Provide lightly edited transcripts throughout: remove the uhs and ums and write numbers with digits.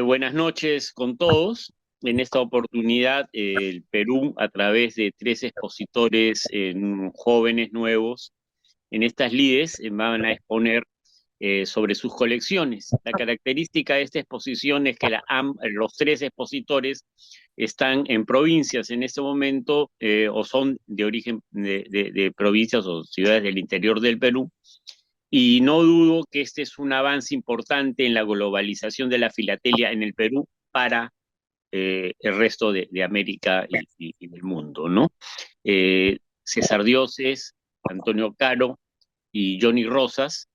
Buenas noches con todos. En esta oportunidad, el Perú, a través de tres expositores jóvenes nuevos, en estas lides van a exponer sobre sus colecciones. La característica de esta exposición es que los tres expositores están en provincias en este momento o son de origen de provincias o ciudades del interior del Perú. Y no dudo que este es un avance importante en la globalización de la filatelia en el Perú para el resto de América y del mundo, ¿no? César Dioses, Antonio Caro y Johnny Rosas,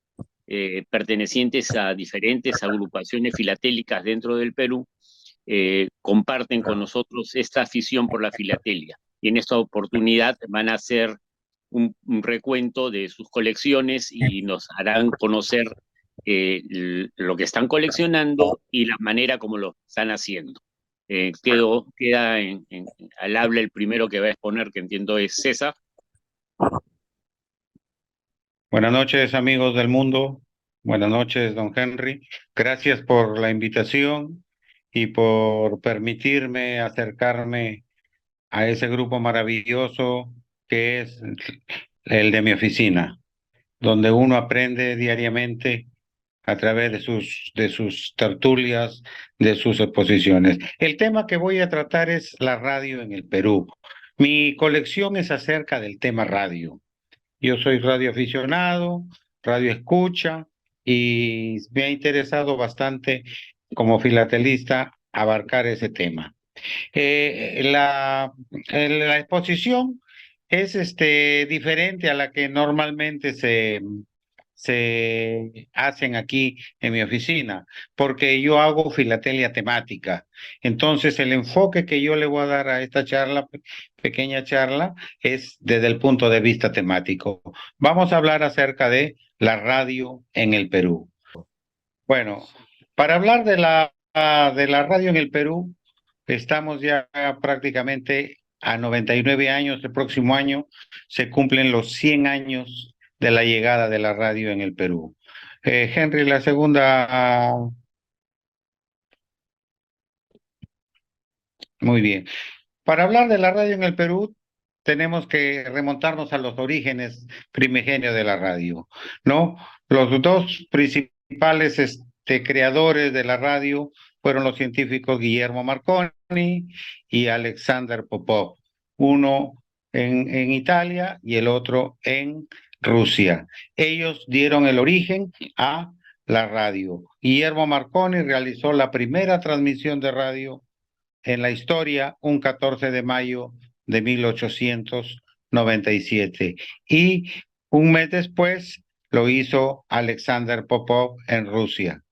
pertenecientes a diferentes agrupaciones filatélicas dentro del Perú, comparten con nosotros esta afición por la filatelia. Y en esta oportunidad van a hacer un recuento de sus colecciones y nos harán conocer lo que están coleccionando y la manera como lo están haciendo. Queda al habla el primero que va a exponer, que entiendo es César. Buenas noches, amigos del mundo. Buenas noches, don Henry. Gracias por la invitación y por permitirme acercarme a ese grupo maravilloso que es el de mi oficina, donde uno aprende diariamente a través de sus tertulias, de sus exposiciones. El tema que voy a tratar es la radio en el Perú. Mi colección es acerca del tema radio. Yo soy radioaficionado, radio escucha y me ha interesado bastante como filatelista abarcar ese tema. La exposición es diferente a la que normalmente se hacen aquí en mi oficina, porque yo hago filatelia temática. Entonces, el enfoque que yo le voy a dar a esta charla, pequeña charla, es desde el punto de vista temático. Vamos a hablar acerca de la radio en el Perú. Bueno, para hablar de la radio en el Perú, estamos ya prácticamente a 99 años. El próximo año se cumplen los 100 años de la llegada de la radio en el Perú. Henry, la segunda. Muy bien. Para hablar de la radio en el Perú, tenemos que remontarnos a los orígenes primigenios de la radio, ¿no? Los dos principales creadores de la radio fueron los científicos Guillermo Marconi y Alexander Popov, uno en Italia y el otro en Rusia. Ellos dieron el origen a la radio. Guillermo Marconi realizó la primera transmisión de radio en la historia un 14 de mayo de 1897. Y un mes después lo hizo Alexander Popov en Rusia.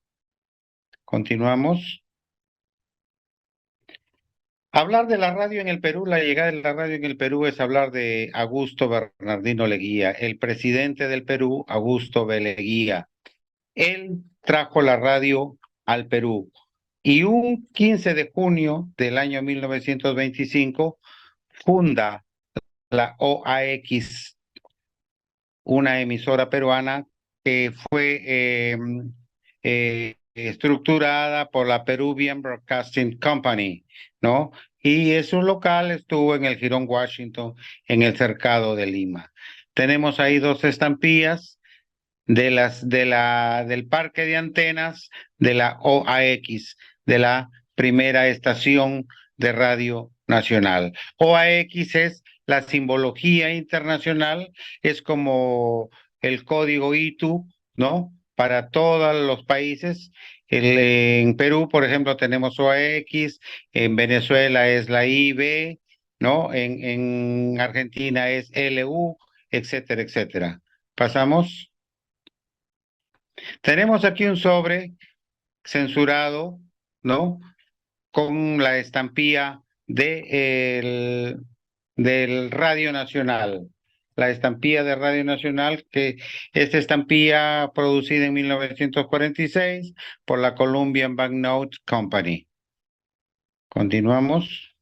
Continuamos. Hablar de la radio en el Perú, la llegada de la radio en el Perú es hablar de Augusto Bernardino Leguía, el presidente del Perú, Augusto B. Leguía. Él trajo la radio al Perú y un 15 de junio del año 1925 funda la OAX, una emisora peruana que fue estructurada por la Peruvian Broadcasting Company, ¿no? Y su local estuvo en el Jirón Washington, en el cercado de Lima. Tenemos ahí dos estampillas del parque de antenas de la OAX, de la primera estación de radio nacional. OAX es la simbología internacional, es como el código ITU, ¿no? Para todos los países. En Perú, por ejemplo, tenemos OAX, en Venezuela es la IB, ¿no? En Argentina es LU, etcétera, etcétera. Pasamos. Tenemos aquí un sobre censurado, ¿no? Con la estampilla del Radio Nacional. La estampilla de Radio Nacional, que esta estampilla producida en 1946 por la Columbian Banknote Company. Continuamos.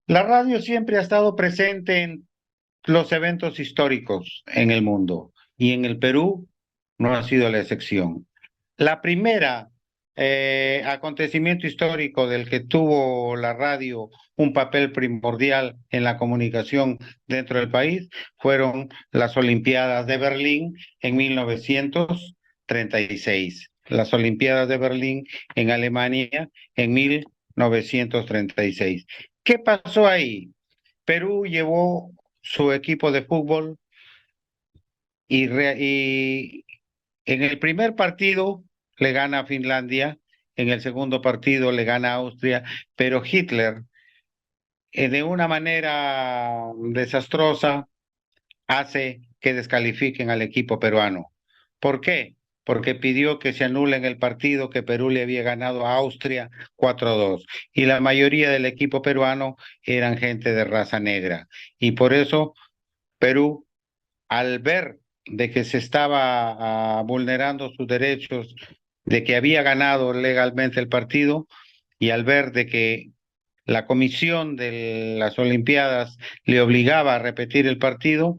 La radio siempre ha estado presente en los eventos históricos en el mundo y en el Perú no ha sido la excepción. La primera acontecimiento histórico del que tuvo la radio un papel primordial en la comunicación dentro del país fueron las Olimpiadas de Berlín en 1936. Las Olimpiadas de Berlín en Alemania en 1936. ¿Qué pasó ahí? Perú llevó su equipo de fútbol y en el primer partido le gana a Finlandia, en el segundo partido le gana a Austria, pero Hitler, de una manera desastrosa, hace que descalifiquen al equipo peruano. ¿Por qué? Porque pidió que se anule en el partido que Perú le había ganado a Austria 4-2. Y la mayoría del equipo peruano eran gente de raza negra. Y por eso Perú, al ver de que se estaba vulnerando sus derechos, de que había ganado legalmente el partido, y al ver de que la comisión de las Olimpiadas le obligaba a repetir el partido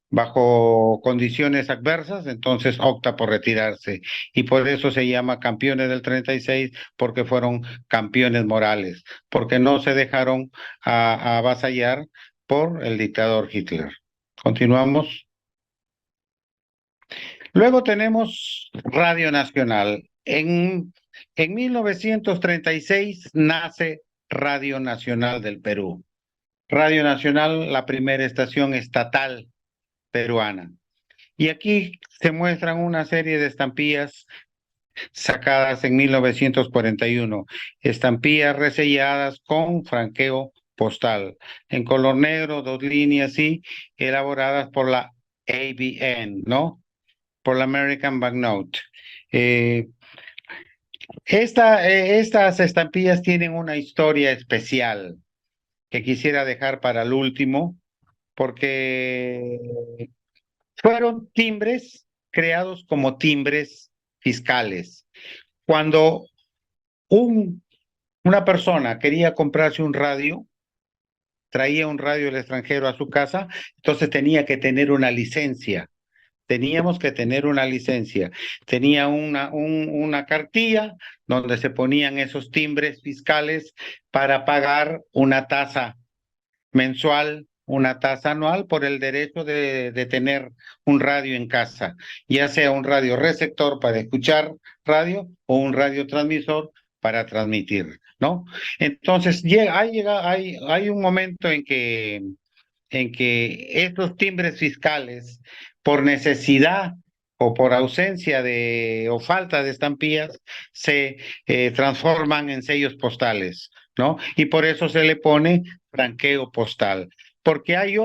bajo condiciones adversas, entonces opta por retirarse. Y por eso se llama campeones del 36, porque fueron campeones morales, porque no se dejaron a avasallar por el dictador Hitler. Continuamos. Luego tenemos Radio Nacional. En 1936 nace Radio Nacional del Perú. Radio Nacional, la primera estación estatal peruana. Y aquí se muestran una serie de estampillas sacadas en 1941, estampillas reselladas con franqueo postal, en color negro, dos líneas y elaboradas por la ABN, ¿no? Por la American Banknote. Eh, estas estampillas tienen una historia especial que quisiera dejar para el último, porque fueron timbres creados como timbres fiscales. Cuando un, una persona quería comprarse un radio, traía un radio del extranjero a su casa, entonces tenía que tener una licencia. Teníamos que tener una licencia. Tenía una cartilla donde se ponían esos timbres fiscales para pagar una tasa mensual, una tasa anual por el derecho de tener un radio en casa, ya sea un radio receptor para escuchar radio o un radiotransmisor para transmitir, ¿no? Entonces, hay un momento en que estos timbres fiscales, por necesidad o por ausencia de o falta de estampillas, se transforman en sellos postales, ¿no? Y por eso se le pone franqueo postal. Porque hay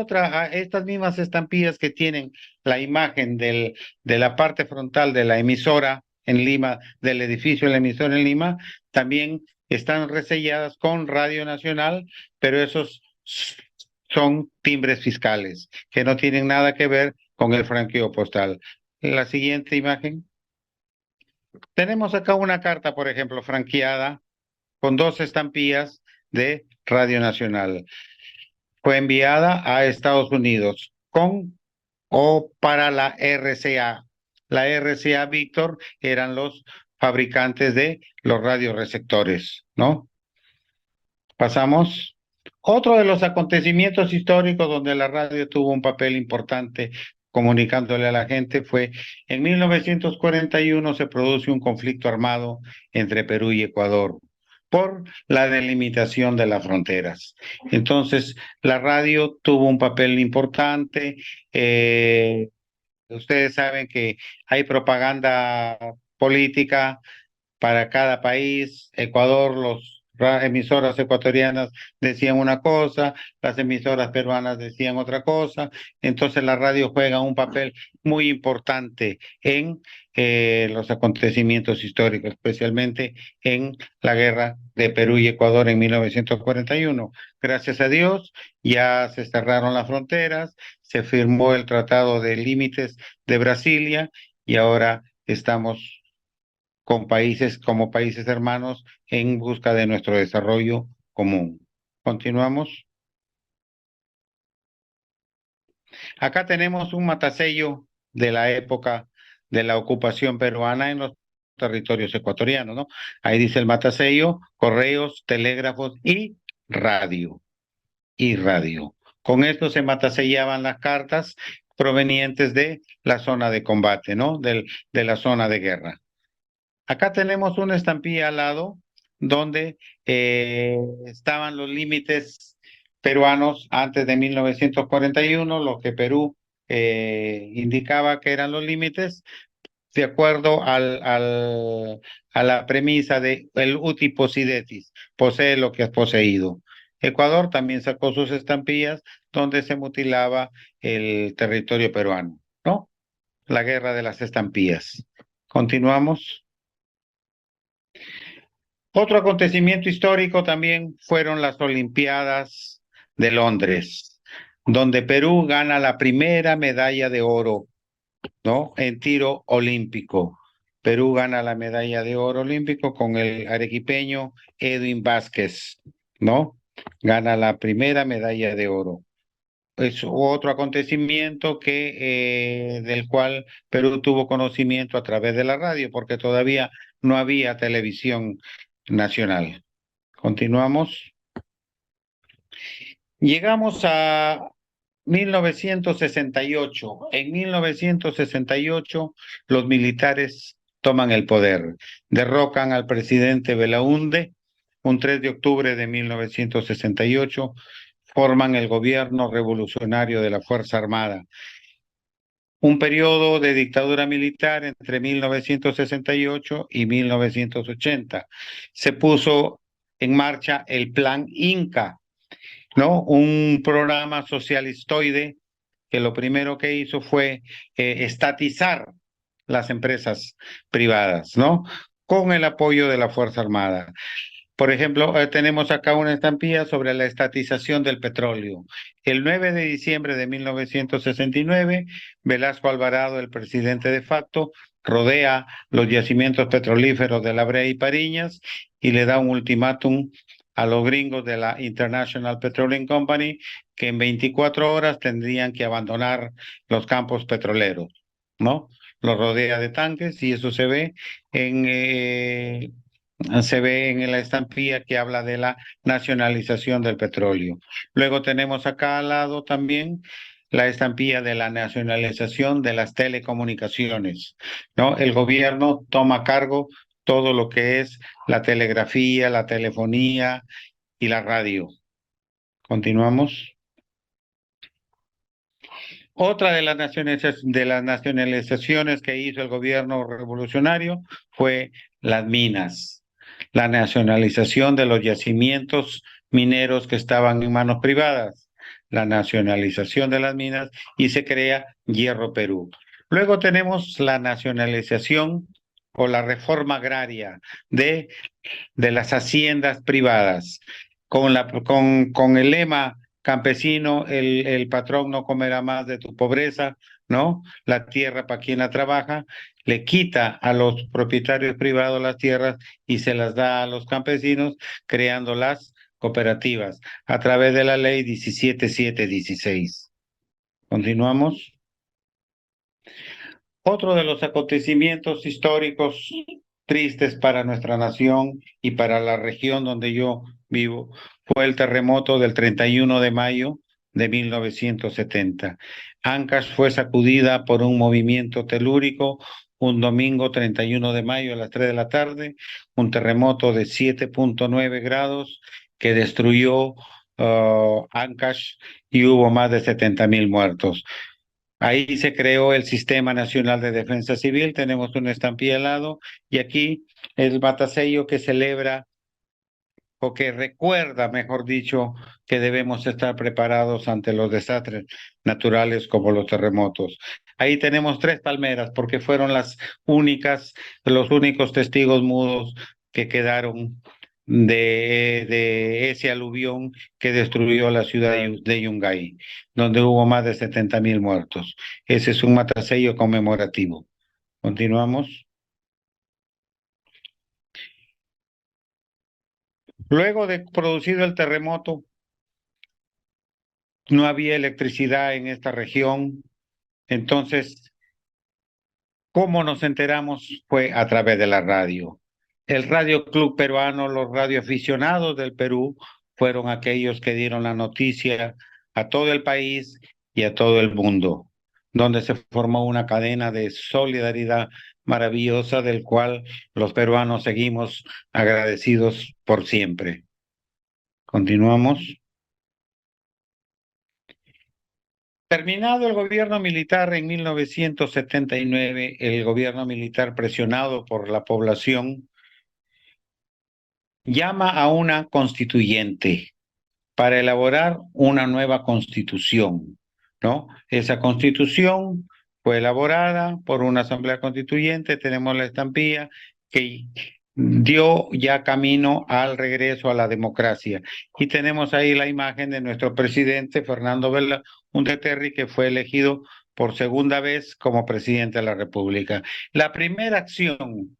estas mismas estampillas que tienen la imagen de la parte frontal de la emisora en Lima, del edificio de la emisora en Lima, también están reselladas con Radio Nacional, pero esos son timbres fiscales que no tienen nada que ver con el franqueo postal. La siguiente imagen. Tenemos acá una carta, por ejemplo, franqueada con dos estampillas de Radio Nacional. Fue enviada a Estados Unidos con o para la RCA. La RCA Víctor eran los fabricantes de los radioreceptores, ¿no? Pasamos. Otro de los acontecimientos históricos donde la radio tuvo un papel importante comunicándole a la gente fue en 1941 se produce un conflicto armado entre Perú y Ecuador por la delimitación de las fronteras. Entonces, la radio tuvo un papel importante. Ustedes saben que hay propaganda política para cada país. Ecuador, emisoras ecuatorianas decían una cosa, las emisoras peruanas decían otra cosa. Entonces la radio juega un papel muy importante en los acontecimientos históricos, especialmente en la guerra de Perú y Ecuador en 1941. Gracias a Dios, ya se cerraron las fronteras, se firmó el Tratado de Límites de Brasilia y ahora estamos con países como países hermanos en busca de nuestro desarrollo común. Continuamos. Acá tenemos un matasello de la época de la ocupación peruana en los territorios ecuatorianos, ¿no? Ahí dice el matasello, correos, telégrafos y radio. Y radio. Con esto se matasellaban las cartas provenientes de la zona de combate, ¿no? De la zona de guerra. Acá tenemos una estampilla al lado donde estaban los límites peruanos antes de 1941, lo que Perú indicaba que eran los límites, de acuerdo a la premisa de el uti possidetis, posee lo que has poseído. Ecuador también sacó sus estampillas donde se mutilaba el territorio peruano, ¿no? La guerra de las estampillas. Continuamos. Otro acontecimiento histórico también fueron las Olimpiadas de Londres, donde Perú gana la primera medalla de oro, ¿no? En tiro olímpico. Perú gana la medalla de oro olímpico con el arequipeño Edwin Vázquez, ¿no? Gana la primera medalla de oro. Es otro acontecimiento del cual Perú tuvo conocimiento a través de la radio, porque todavía no había televisión nacional. Continuamos. Llegamos a 1968. En 1968, los militares toman el poder, derrocan al presidente Belaúnde. Un 3 de octubre de 1968, forman el gobierno revolucionario de la Fuerza Armada. Un periodo de dictadura militar entre 1968 y 1980. Se puso en marcha el Plan Inca, ¿no? Un programa socialistoide que lo primero que hizo fue estatizar las empresas privadas, ¿no? Con el apoyo de la Fuerza Armada. Por ejemplo, tenemos acá una estampilla sobre la estatización del petróleo. El 9 de diciembre de 1969, Velasco Alvarado, el presidente de facto, rodea los yacimientos petrolíferos de La Brea y Pariñas y le da un ultimátum a los gringos de la International Petroleum Company que en 24 horas tendrían que abandonar los campos petroleros, ¿no? Los rodea de tanques y eso en se ve en la estampilla que habla de la nacionalización del petróleo. Luego tenemos acá al lado también la estampilla de la nacionalización de las telecomunicaciones, ¿no? El gobierno toma a cargo todo lo que es la telegrafía, la telefonía y la radio. Continuamos. Otra de las nacionalizaciones que hizo el gobierno revolucionario fue las minas, la nacionalización de los yacimientos mineros que estaban en manos privadas, la nacionalización de las minas y se crea Hierro Perú. Luego tenemos la nacionalización o la reforma agraria de las haciendas privadas, con el lema campesino, el patrón no comerá más de tu pobreza, ¿no? La tierra para quien la trabaja, le quita a los propietarios privados las tierras y se las da a los campesinos, creando las cooperativas a través de la ley 17716. Continuamos. Otro de los acontecimientos históricos tristes para nuestra nación y para la región donde yo vivo fue el terremoto del 31 de mayo de 1970. Ancash fue sacudida por un movimiento telúrico un domingo 31 de mayo a las 3 de la tarde, un terremoto de 7.9 grados que destruyó Ancash y hubo más de 70,000 muertos. Ahí se creó el Sistema Nacional de Defensa Civil, tenemos una estampilla al lado, y aquí el matasello que celebra o que recuerda, mejor dicho, que debemos estar preparados ante los desastres naturales como los terremotos. Ahí tenemos 3 palmeras porque fueron los únicos testigos mudos que quedaron de ese aluvión que destruyó la ciudad de Yungay, donde hubo más de 70,000 muertos. Ese es un matasello conmemorativo. Continuamos. Luego de producido el terremoto, no había electricidad en esta región, entonces ¿Cómo nos enteramos? Fue a través de la radio. El Radio Club Peruano, los radioaficionados del Perú, fueron aquellos que dieron la noticia a todo el país y a todo el mundo, donde se formó una cadena de solidaridad maravillosa del cual los peruanos seguimos agradecidos por siempre. Continuamos. Terminado el gobierno militar en 1979, el gobierno militar presionado por la población llama a una constituyente para elaborar una nueva constitución, ¿no? Esa constitución fue elaborada por una asamblea constituyente, tenemos la estampilla que dio ya camino al regreso a la democracia. Y tenemos ahí la imagen de nuestro presidente, Fernando Belaúnde Terry, que fue elegido por segunda vez como presidente de la República. La primera acción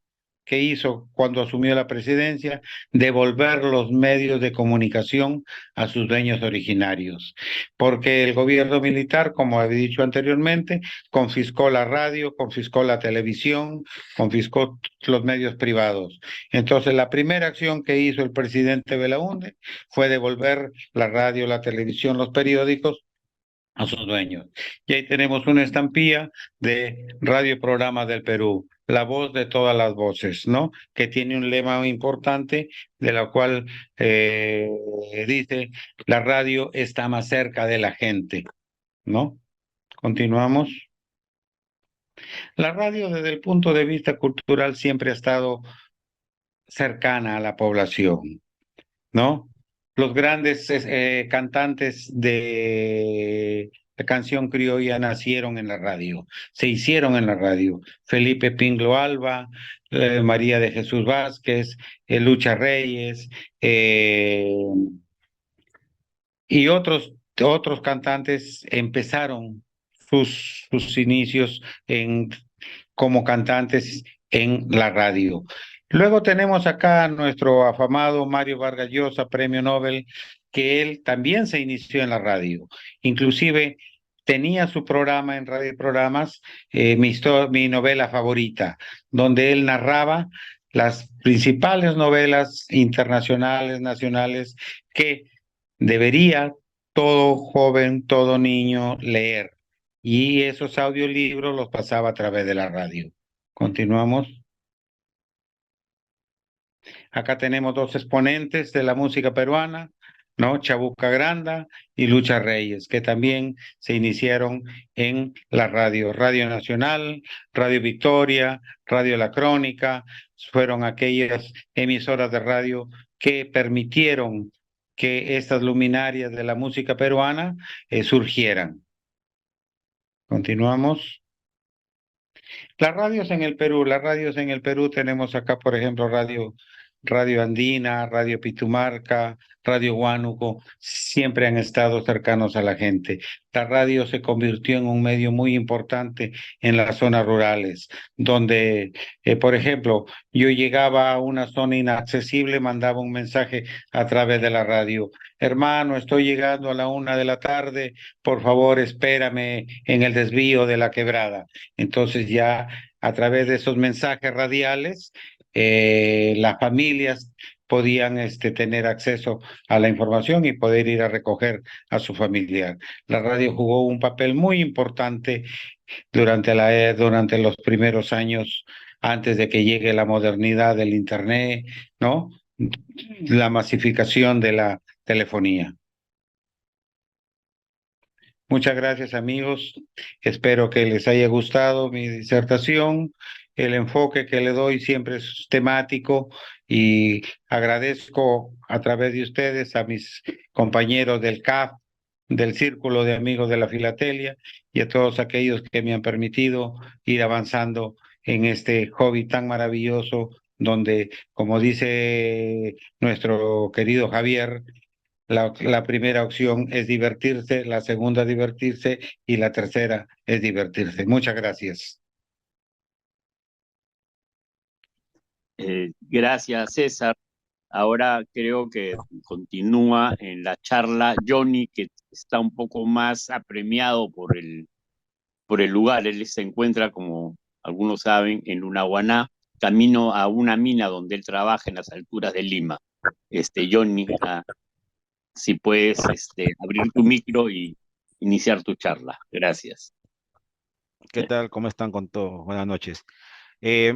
que hizo cuando asumió la presidencia, devolver los medios de comunicación a sus dueños originarios, porque el gobierno militar, como he dicho anteriormente, confiscó la radio, confiscó la televisión, confiscó los medios privados. Entonces, la primera acción que hizo el presidente Belaúnde fue devolver la radio, la televisión, los periódicos a sus dueños. Y ahí tenemos una estampilla de Radio Programa del Perú, la voz de todas las voces, ¿no? Que tiene un lema muy importante de la cual eh, dice, la radio está más cerca de la gente, ¿no? Continuamos. La radio desde el punto de vista cultural siempre ha estado cercana a la población, ¿no? Los grandes cantantes de la canción criolla nacieron en la radio, se hicieron en la radio. Felipe Pingo Alba, María de Jesús Vázquez, Lucha Reyes, y otros cantantes empezaron sus inicios como cantantes en la radio. Luego tenemos acá a nuestro afamado Mario Vargas Llosa, premio Nobel, que él también se inició en la radio. Inclusive tenía su programa en radio programas, mi novela favorita, donde él narraba las principales novelas internacionales, nacionales, que debería todo joven, todo niño leer. Y esos audiolibros los pasaba a través de la radio. Continuamos. Acá tenemos dos exponentes de la música peruana, ¿no? Chabuca Granda y Lucha Reyes, que también se iniciaron en la radio. Radio Nacional, Radio Victoria, Radio La Crónica, fueron aquellas emisoras de radio que permitieron que estas luminarias de la música peruana surgieran. Continuamos. Las radios en el Perú tenemos acá, por ejemplo, Radio Andina, Radio Pitumarca, Radio Huánuco, siempre han estado cercanos a la gente. La radio se convirtió en un medio muy importante en las zonas rurales, donde, por ejemplo, yo llegaba a una zona inaccesible, mandaba un mensaje a través de la radio. Hermano, estoy llegando a la 1 de la tarde, por favor, espérame en el desvío de la quebrada. Entonces ya a través de esos mensajes radiales, las familias podían tener acceso a la información y poder ir a recoger a su familiar. La radio jugó un papel muy importante durante los primeros años antes de que llegue la modernidad del Internet, ¿no? La masificación de la telefonía. Muchas gracias, amigos. Espero que les haya gustado mi disertación. El enfoque que le doy siempre es temático y agradezco a través de ustedes a mis compañeros del CAF, del Círculo de Amigos de la Filatelia y a todos aquellos que me han permitido ir avanzando en este hobby tan maravilloso donde, como dice nuestro querido Javier, la primera opción es divertirse, la segunda divertirse y la tercera es divertirse. Muchas gracias. Gracias, César. Ahora creo que continúa en la charla Johnny, que está un poco más apremiado por el lugar. Él se encuentra como algunos saben, en Lunahuaná, camino a una mina donde él trabaja en las alturas de Lima. Johnny, si puedes abrir tu micro y iniciar tu charla. Gracias. ¿Qué tal? ¿Cómo están con todo? Buenas noches.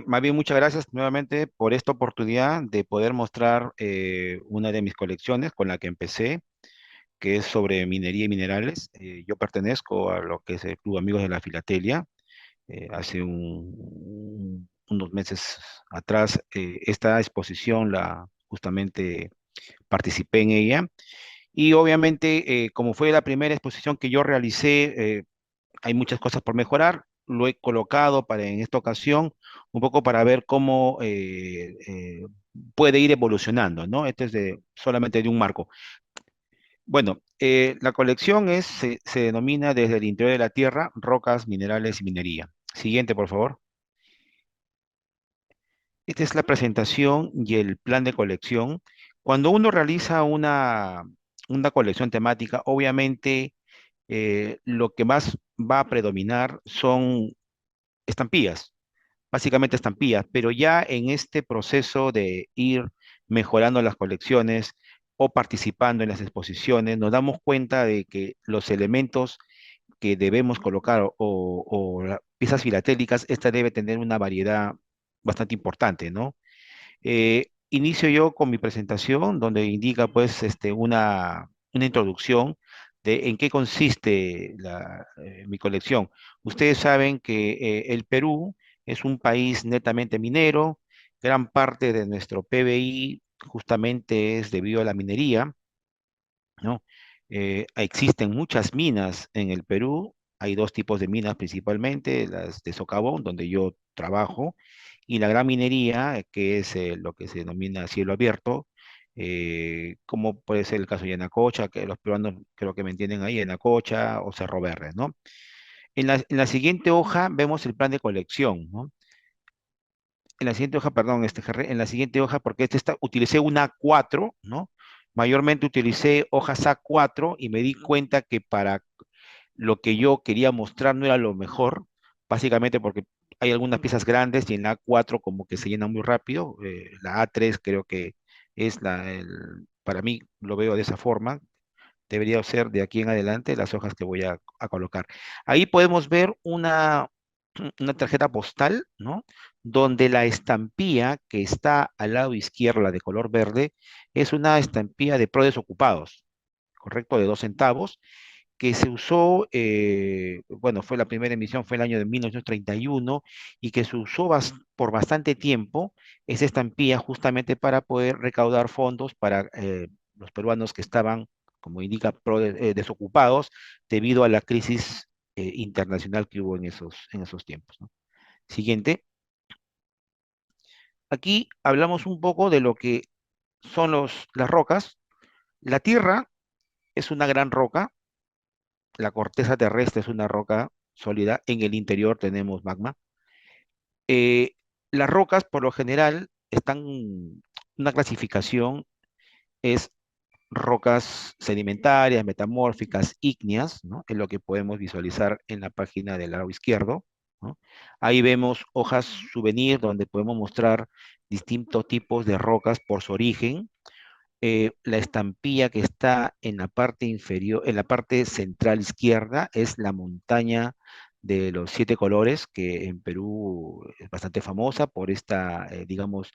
Más bien, muchas gracias nuevamente por esta oportunidad de poder mostrar una de mis colecciones con la que empecé, que es sobre minería y minerales. Yo pertenezco a lo que es el Club Amigos de la Filatelia. Hace unos meses atrás, esta exposición justamente participé en ella. Y obviamente, como fue la primera exposición que yo realicé, hay muchas cosas por mejorar. Lo he colocado para en esta ocasión un poco para ver cómo puede ir evolucionando, ¿no? Este es solamente de un marco. Bueno, la colección se denomina Desde el interior de la Tierra, rocas, minerales y minería. Siguiente, por favor. Esta es la presentación y el plan de colección. Cuando uno realiza una colección temática, obviamente lo que más va a predominar son estampillas, básicamente estampillas, pero ya en este proceso de ir mejorando las colecciones o participando en las exposiciones, nos damos cuenta de que los elementos que debemos colocar o las piezas filatélicas, esta debe tener una variedad bastante importante, ¿no? Inicio yo con mi presentación, donde indica pues una introducción de en qué consiste mi colección. Ustedes saben que el Perú es un país netamente minero, gran parte de nuestro PBI justamente es debido a la minería, ¿no? Existen muchas minas en el Perú, hay dos tipos de minas principalmente, las de socavón, donde yo trabajo, y la gran minería, que es lo que se denomina cielo abierto, como puede ser el caso de Yanacocha, que los peruanos creo que me entienden ahí, Yanacocha o Cerro Verde, ¿no? En la siguiente hoja vemos el plan de colección, ¿no? En la siguiente hoja, perdón, en la siguiente hoja, porque utilicé una A4, ¿no? Mayormente utilicé hojas A4 y me di cuenta que para lo que yo quería mostrar no era lo mejor, básicamente porque hay algunas piezas grandes y en la A4 como que se llena muy rápido. La A3 creo que es para mí lo veo de esa forma, debería ser de aquí en adelante las hojas que voy a colocar. Ahí podemos ver una tarjeta postal, ¿no? Donde la estampilla que está al lado izquierdo, la de color verde, es una estampilla de pro desocupados, ¿correcto? De 2 centavos, que se usó, bueno, fue la primera emisión, fue el año de 1931, y que se usó por bastante tiempo esa estampilla justamente para poder recaudar fondos para los peruanos que estaban, como indica, desocupados debido a la crisis internacional que hubo en esos tiempos, ¿no? Siguiente. Aquí hablamos un poco de lo que son las rocas. La Tierra es una gran roca, la corteza terrestre es una roca sólida, en el interior tenemos magma. Eh, las rocas, por lo general, una clasificación es rocas sedimentarias, metamórficas, ígneas, ¿no? Es lo que podemos visualizar en la página del lado izquierdo, ¿no? Ahí vemos hojas souvenir donde podemos mostrar distintos tipos de rocas por su origen. La estampilla que está en la parte inferior, en la parte central izquierda, es la montaña de los 7 colores, que en Perú es bastante famosa por esta, digamos,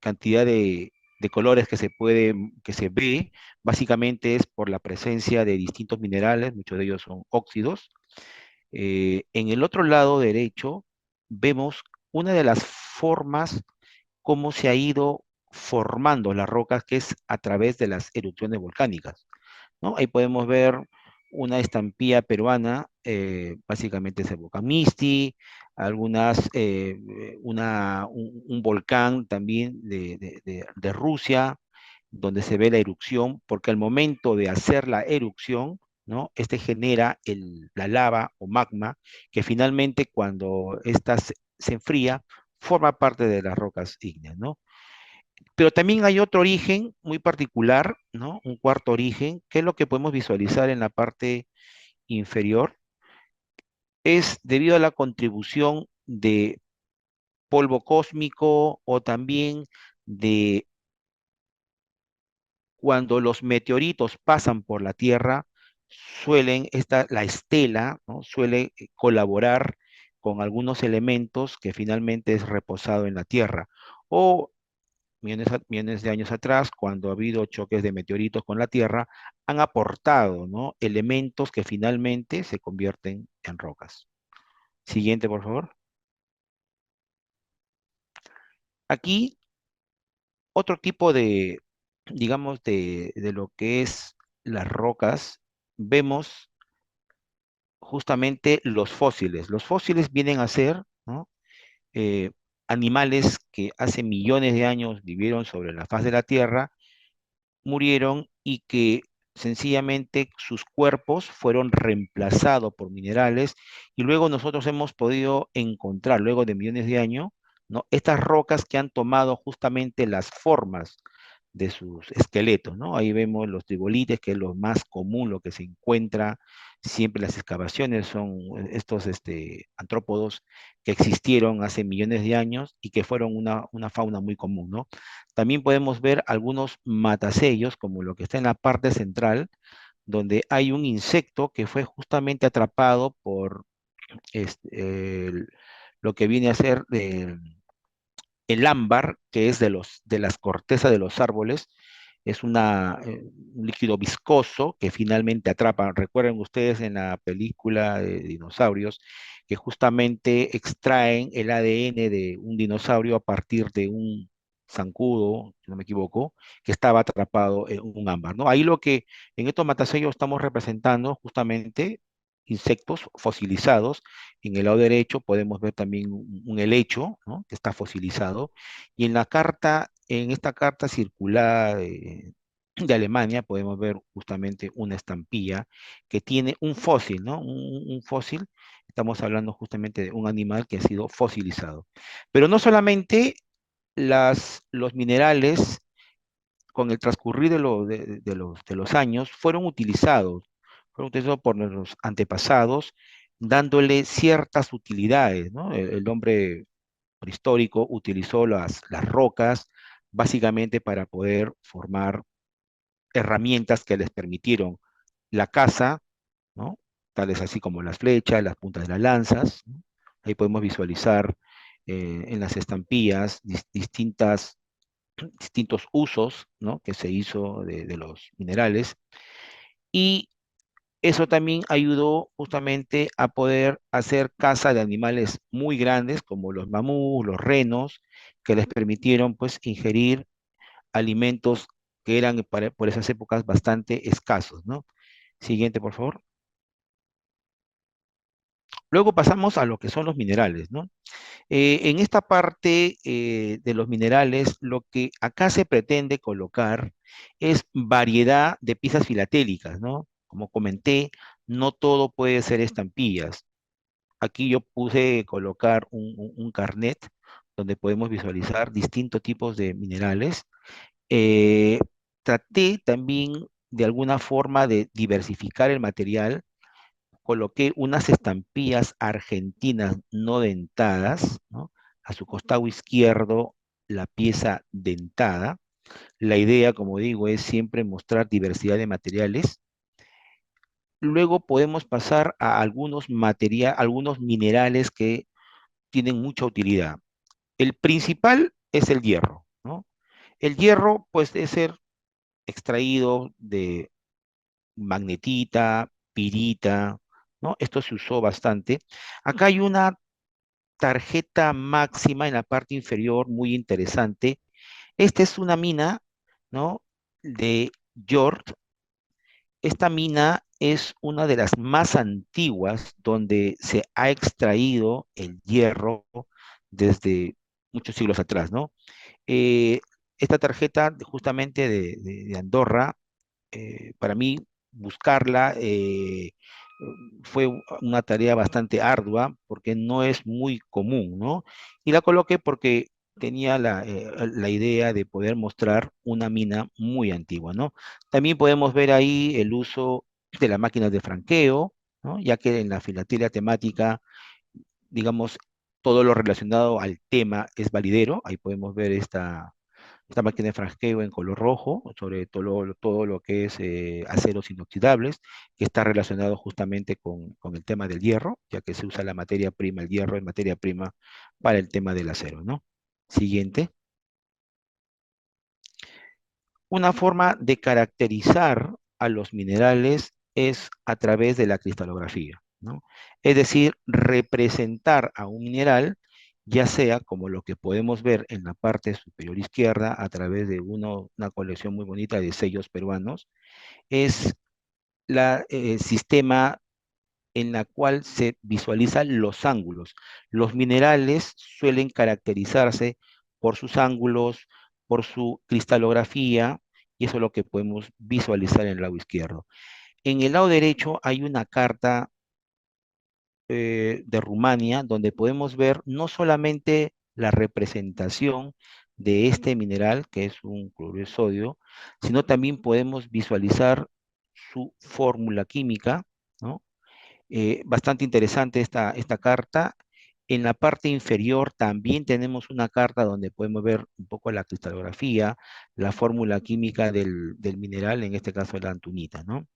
cantidad de colores que se ve. Básicamente es por la presencia de distintos minerales, muchos de ellos son óxidos. En el otro lado derecho vemos una de las formas cómo se ha ido formando las rocas, que es a través de las erupciones volcánicas, ¿no? Ahí podemos ver una estampilla peruana, básicamente es el volcán Misti, un volcán también de Rusia, donde se ve la erupción, porque al momento de hacer la erupción, ¿no? Este genera la lava o magma, que finalmente cuando ésta se enfría, forma parte de las rocas ígneas, ¿no? Pero también hay otro origen muy particular, ¿no? Un cuarto origen, que es lo que podemos visualizar en la parte inferior, es debido a la contribución de polvo cósmico o también de cuando los meteoritos pasan por la Tierra, la estela, ¿no? Suele colaborar con algunos elementos que finalmente es reposado en la Tierra. O millones de años atrás, cuando ha habido choques de meteoritos con la Tierra, han aportado, ¿no? Elementos que finalmente se convierten en rocas. Siguiente, por favor. Aquí, otro tipo de, digamos, de lo que es las rocas, vemos justamente los fósiles. Los fósiles vienen a ser, ¿no? eh, animales que hace millones de años vivieron sobre la faz de la Tierra, murieron y que sencillamente sus cuerpos fueron reemplazados por minerales y luego nosotros hemos podido encontrar, luego de millones de años, ¿no? Estas rocas que han tomado justamente las formas de sus esqueletos, ¿no? Ahí vemos los tribolites, que es lo más común, lo que se encuentra siempre en las excavaciones, son estos antrópodos que existieron hace millones de años y que fueron una fauna muy común, ¿no? También podemos ver algunos matasellos, como lo que está en la parte central, donde hay un insecto que fue justamente atrapado por lo que viene a ser el ámbar, que es de las cortezas de los árboles, es un líquido viscoso que finalmente atrapa. Recuerden ustedes en la película de dinosaurios que justamente extraen el ADN de un dinosaurio a partir de un zancudo, si no me equivoco, que estaba atrapado en un ámbar, ¿no? Ahí lo que en estos matasellos estamos representando justamente insectos fosilizados. En el lado derecho podemos ver también un helecho, ¿no? Que está fosilizado. Y en esta carta circular de Alemania, podemos ver justamente una estampilla que tiene un fósil, ¿no? Un fósil. Estamos hablando justamente de un animal que ha sido fosilizado. Pero no solamente los minerales con el transcurrir de los años, fueron utilizados por nuestros antepasados, dándole ciertas utilidades, ¿no? El hombre prehistórico utilizó las rocas básicamente para poder formar herramientas que les permitieron la caza, ¿no? Tales así como las flechas, las puntas de las lanzas, ¿no? Ahí podemos visualizar en las estampillas distintos usos, ¿no? Que se hizo de los minerales y eso también ayudó justamente a poder hacer caza de animales muy grandes como los mamús, los renos, que les permitieron pues ingerir alimentos que eran por esas épocas bastante escasos, ¿no? Siguiente, por favor. Luego pasamos a lo que son los minerales, ¿no? En esta parte de los minerales, lo que acá se pretende colocar es variedad de piezas filatélicas, ¿no? Como comenté, no todo puede ser estampillas. Aquí yo puse colocar un carnet donde podemos visualizar distintos tipos de minerales. Eh, Traté también de alguna forma de diversificar el material. Coloqué unas estampillas argentinas no dentadas, ¿no? A su costado izquierdo, la pieza dentada. La idea, como digo, es siempre mostrar diversidad de materiales. Luego podemos pasar a algunos minerales que tienen mucha utilidad. El principal es el hierro, ¿no? El hierro, pues, debe ser extraído de magnetita, pirita, ¿no? Esto se usó bastante. Acá hay una tarjeta máxima en la parte inferior muy interesante. Esta es una mina, ¿no? De Yort. Esta mina es una de las más antiguas donde se ha extraído el hierro desde muchos siglos atrás, ¿no? Eh, Esta tarjeta justamente de Andorra, para mí buscarla fue una tarea bastante ardua porque no es muy común, ¿no? Y la coloqué porque tenía la idea de poder mostrar una mina muy antigua, ¿no? También podemos ver ahí el uso de las máquinas de franqueo, ¿no? Ya que en la filatelia temática, digamos, todo lo relacionado al tema es validero. Ahí podemos ver esta máquina de franjeo en color rojo, sobre todo lo que es aceros inoxidables, que está relacionado justamente con el tema del hierro, ya que se usa la materia prima, el hierro es materia prima para el tema del acero, ¿no? Siguiente. Una forma de caracterizar a los minerales es a través de la cristalografía, ¿no? Es decir, representar a un mineral, ya sea como lo que podemos ver en la parte superior izquierda a través de una colección muy bonita de sellos peruanos, es el sistema en la cual se visualizan los ángulos. Los minerales suelen caracterizarse por sus ángulos, por su cristalografía, y eso es lo que podemos visualizar en el lado izquierdo. En el lado derecho hay una carta de Rumania donde podemos ver no solamente la representación de este mineral, que es un cloruro de sodio, sino también podemos visualizar su fórmula química, ¿no? Bastante interesante esta carta. En la parte inferior también tenemos una carta donde podemos ver un poco la cristalografía, la fórmula química del mineral, en este caso la antunita, ¿no?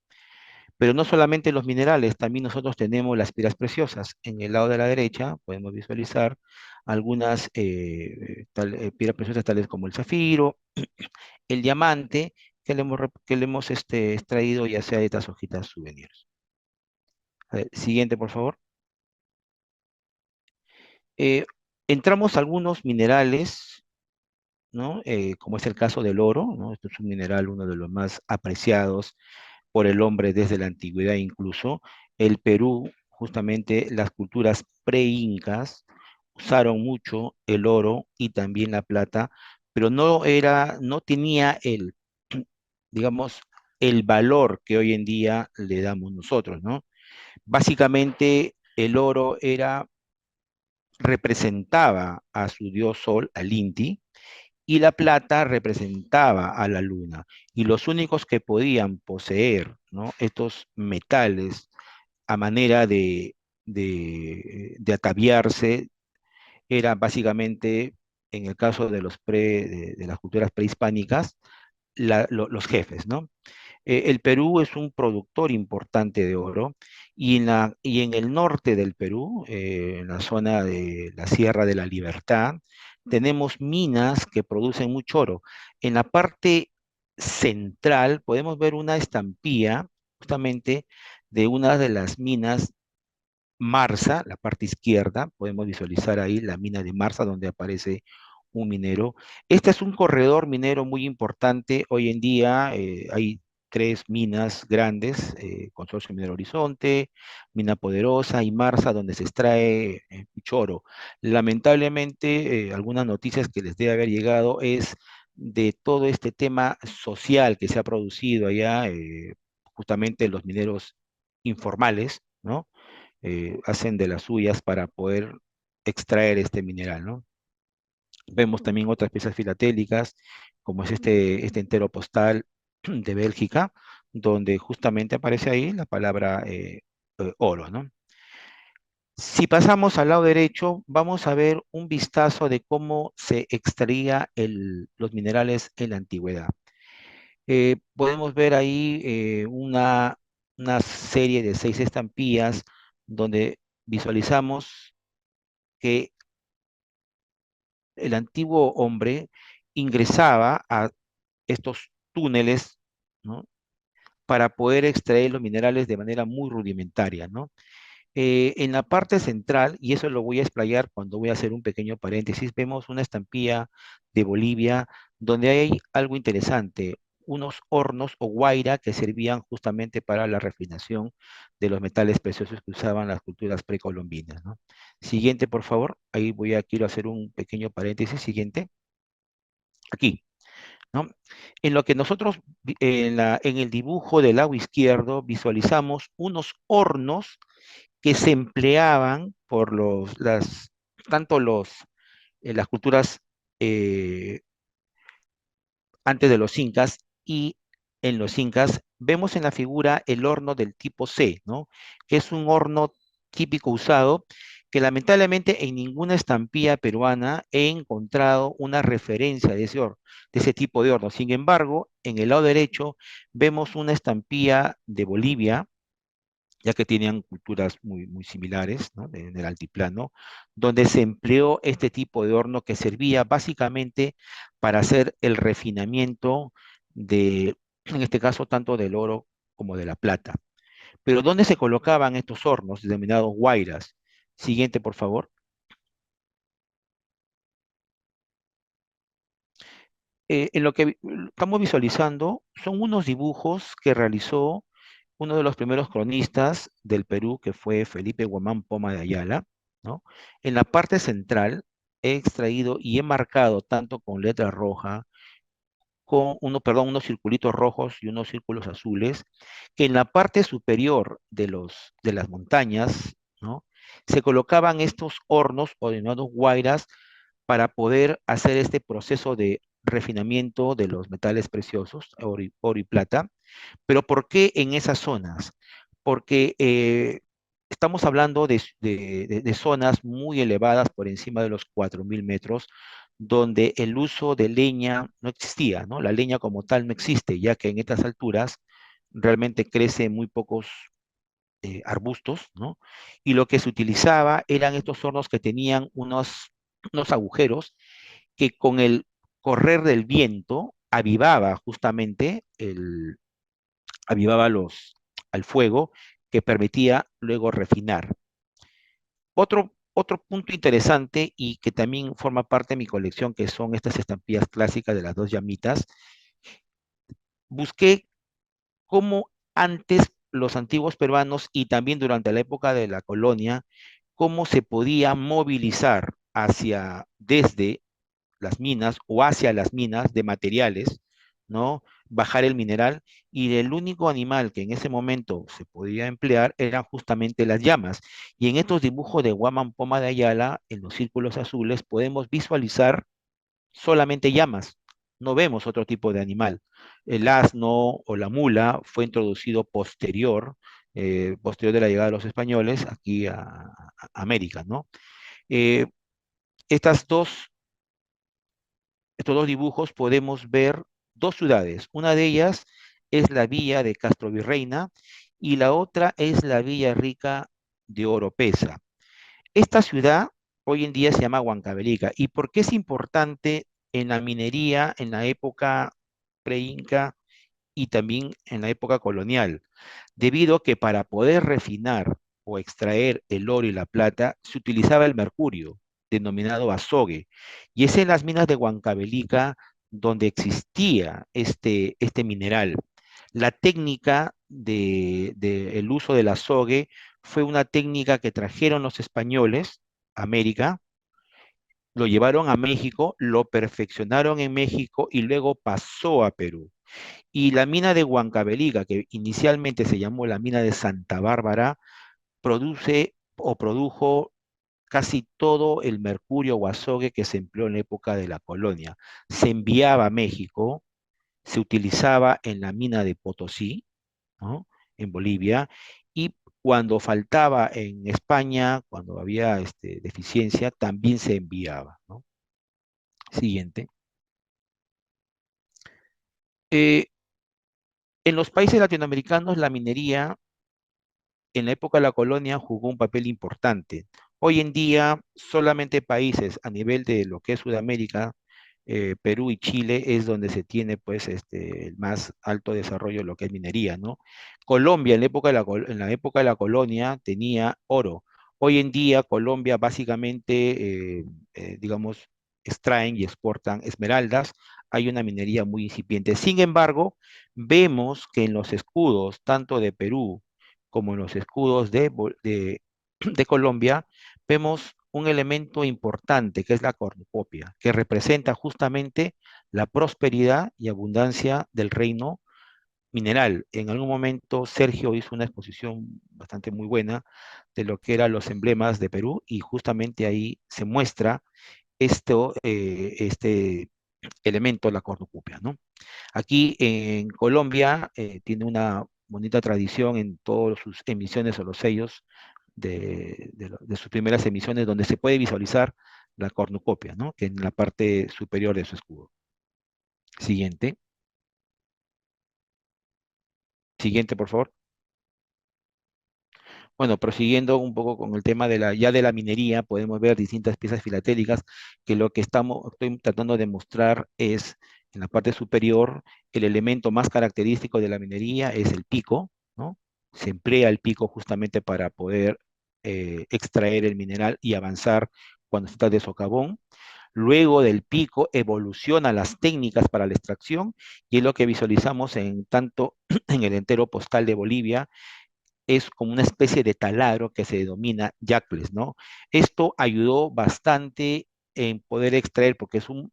Pero no solamente los minerales, también nosotros tenemos las piedras preciosas. En el lado de la derecha podemos visualizar algunas piedras preciosas tales como el zafiro, el diamante, que le hemos extraído ya sea de estas hojitas souvenirs. A ver, siguiente, por favor. Eh, entramos a algunos minerales, ¿no? Como es el caso del oro, ¿no? Esto es un mineral, uno de los más apreciados por el hombre desde la antigüedad incluso. El Perú, justamente las culturas pre-incas, usaron mucho el oro y también la plata, pero no tenía digamos, el valor que hoy en día le damos nosotros, ¿no? Básicamente el oro representaba a su dios Sol, al Inti, y la plata representaba a la luna. Y los únicos que podían poseer, ¿no?, estos metales a manera de ataviarse eran básicamente, en el caso de de las culturas prehispánicas, los jefes, ¿no? El Perú es un productor importante de oro y y en el norte del Perú, en la zona de la Sierra de la Libertad, tenemos minas que producen mucho oro. En la parte central podemos ver una estampilla justamente de una de las minas Marsa, la parte izquierda, podemos visualizar ahí la mina de Marsa donde aparece un minero. Este es un corredor minero muy importante. Hoy en día hay tres minas grandes, Consorcio Minero Horizonte, Mina Poderosa y Marsa, donde se extrae mucho oro. Lamentablemente, algunas noticias que les debe haber llegado es de todo este tema social que se ha producido allá, justamente los mineros informales, ¿no? Hacen de las suyas para poder extraer este mineral, ¿no? Vemos también otras piezas filatélicas, como es este entero postal de Bélgica, donde justamente aparece ahí la palabra oro, ¿no? Si pasamos al lado derecho, vamos a ver un vistazo de cómo se extraía los minerales en la antigüedad. Podemos ver ahí una serie de 6 estampillas donde visualizamos que el antiguo hombre ingresaba a estos túneles, ¿no?, para poder extraer los minerales de manera muy rudimentaria, ¿no? En la parte central, y eso lo voy a explayar cuando voy a hacer un pequeño paréntesis, vemos una estampilla de Bolivia donde hay algo interesante, unos hornos o guaira que servían justamente para la refinación de los metales preciosos que usaban las culturas precolombinas, ¿no? Siguiente, por favor. Ahí quiero hacer un pequeño paréntesis. Siguiente. Aquí, ¿no? En lo que nosotros, en el dibujo del lado izquierdo, visualizamos unos hornos que se empleaban por tanto las culturas eh, antes de los incas y en los incas. Vemos en la figura el horno del tipo C, ¿no? Que es un horno típico usado que lamentablemente en ninguna estampilla peruana he encontrado una referencia de ese tipo de horno. Sin embargo, en el lado derecho vemos una estampilla de Bolivia, ya que tenían culturas muy similares, ¿no? En el altiplano, donde se empleó este tipo de horno que servía básicamente para hacer el refinamiento de, en este caso, tanto del oro como de la plata. Pero ¿dónde se colocaban estos hornos denominados guairas? Siguiente, por favor. En lo que estamos visualizando son unos dibujos que realizó uno de los primeros cronistas del Perú, que fue Felipe Guamán Poma de Ayala, ¿no? En la parte central he extraído y he marcado tanto con letra roja, unos circulitos rojos y unos círculos azules, que en la parte superior de las montañas, ¿no? Se colocaban estos hornos o denominados guairas para poder hacer este proceso de refinamiento de los metales preciosos, oro y plata. Pero ¿por qué en esas zonas? Porque estamos hablando de zonas muy elevadas por encima de los 4.000 metros, donde el uso de leña no existía, ¿no? La leña como tal no existe, ya que en estas alturas realmente crecen muy pocos arbustos, ¿no? Y lo que se utilizaba eran estos hornos que tenían unos agujeros que con el correr del viento avivaba justamente avivaba al fuego que permitía luego refinar. Otro punto interesante y que también forma parte de mi colección, que son estas estampillas clásicas de las dos llamitas, busqué cómo antes los antiguos peruanos y también durante la época de la colonia, cómo se podía movilizar desde las minas o hacia las minas de materiales, ¿no? Bajar el mineral y el único animal que en ese momento se podía emplear eran justamente las llamas. Y en estos dibujos de Guaman Poma de Ayala, en los círculos azules, podemos visualizar solamente llamas. No vemos otro tipo de animal. El asno o la mula fue introducido posterior de la llegada de los españoles aquí a América, ¿no? Eh, estas dos estos dos dibujos podemos ver dos ciudades. Una de ellas es la villa de Castro Virreina y la otra es la villa rica de Oropesa. Esta ciudad hoy en día se llama Huancavelica. ¿Y por qué es importante en la minería en la época pre-inca y también en la época colonial? Debido a que para poder refinar o extraer el oro y la plata se utilizaba el mercurio, denominado azogue, y es en las minas de Huancavelica donde existía este mineral. La técnica el uso del azogue fue una técnica que trajeron los españoles a América, lo llevaron a México, lo perfeccionaron en México y luego pasó a Perú. Y la mina de Huancavelica, que inicialmente se llamó la mina de Santa Bárbara, produce o produjo casi todo el mercurio o azogue que se empleó en la época de la colonia. Se enviaba a México, se utilizaba en la mina de Potosí, ¿no? En Bolivia, y cuando faltaba en España, cuando había deficiencia, también se enviaba, ¿no? Siguiente. Eh, en los países latinoamericanos, la minería en la época de la colonia jugó un papel importante. Hoy en día, solamente países a nivel de lo que es Sudamérica, Perú y Chile, es donde se tiene pues el más alto desarrollo de lo que es minería, ¿no? Colombia en la época de la colonia tenía oro. Hoy en día, Colombia básicamente, digamos, extraen y exportan esmeraldas. Hay una minería muy incipiente. Sin embargo, vemos que en los escudos, tanto de Perú, como en los escudos de Colombia, vemos un elemento importante que es la cornucopia, que representa justamente la prosperidad y abundancia del reino mineral. En algún momento Sergio hizo una exposición bastante muy buena de lo que eran los emblemas de Perú y justamente ahí se muestra este elemento, la cornucopia, ¿no? Aquí en Colombia tiene una bonita tradición en todas sus emisiones o los sellos de sus primeras emisiones, donde se puede visualizar la cornucopia, ¿no? Que en la parte superior de su escudo. Siguiente. Siguiente, por favor. Bueno, prosiguiendo un poco con el tema ya de la minería, podemos ver distintas piezas filatélicas que lo que estoy tratando de mostrar es, en la parte superior, el elemento más característico de la minería es el pico, ¿no? Se emplea el pico justamente para poder extraer el mineral y avanzar cuando se trata de socavón. Luego del pico evolucionan las técnicas para la extracción y es lo que visualizamos en tanto en el entero postal de Bolivia, es como una especie de taladro que se denomina jackles, ¿no? Esto ayudó bastante en poder extraer, porque es un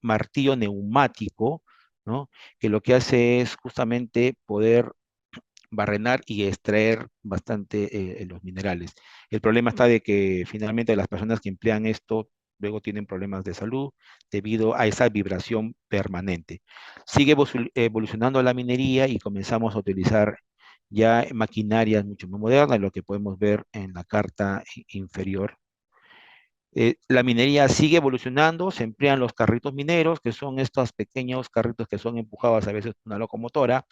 martillo neumático, ¿no? Que lo que hace es justamente poder barrenar y extraer bastante los minerales. El problema está de que finalmente las personas que emplean esto luego tienen problemas de salud debido a esa vibración permanente. Sigue evolucionando la minería y comenzamos a utilizar ya maquinarias mucho más modernas, lo que podemos ver en la carta inferior. La minería sigue evolucionando, se emplean los carritos mineros, que son estos pequeños carritos que son empujados a veces por una locomotora,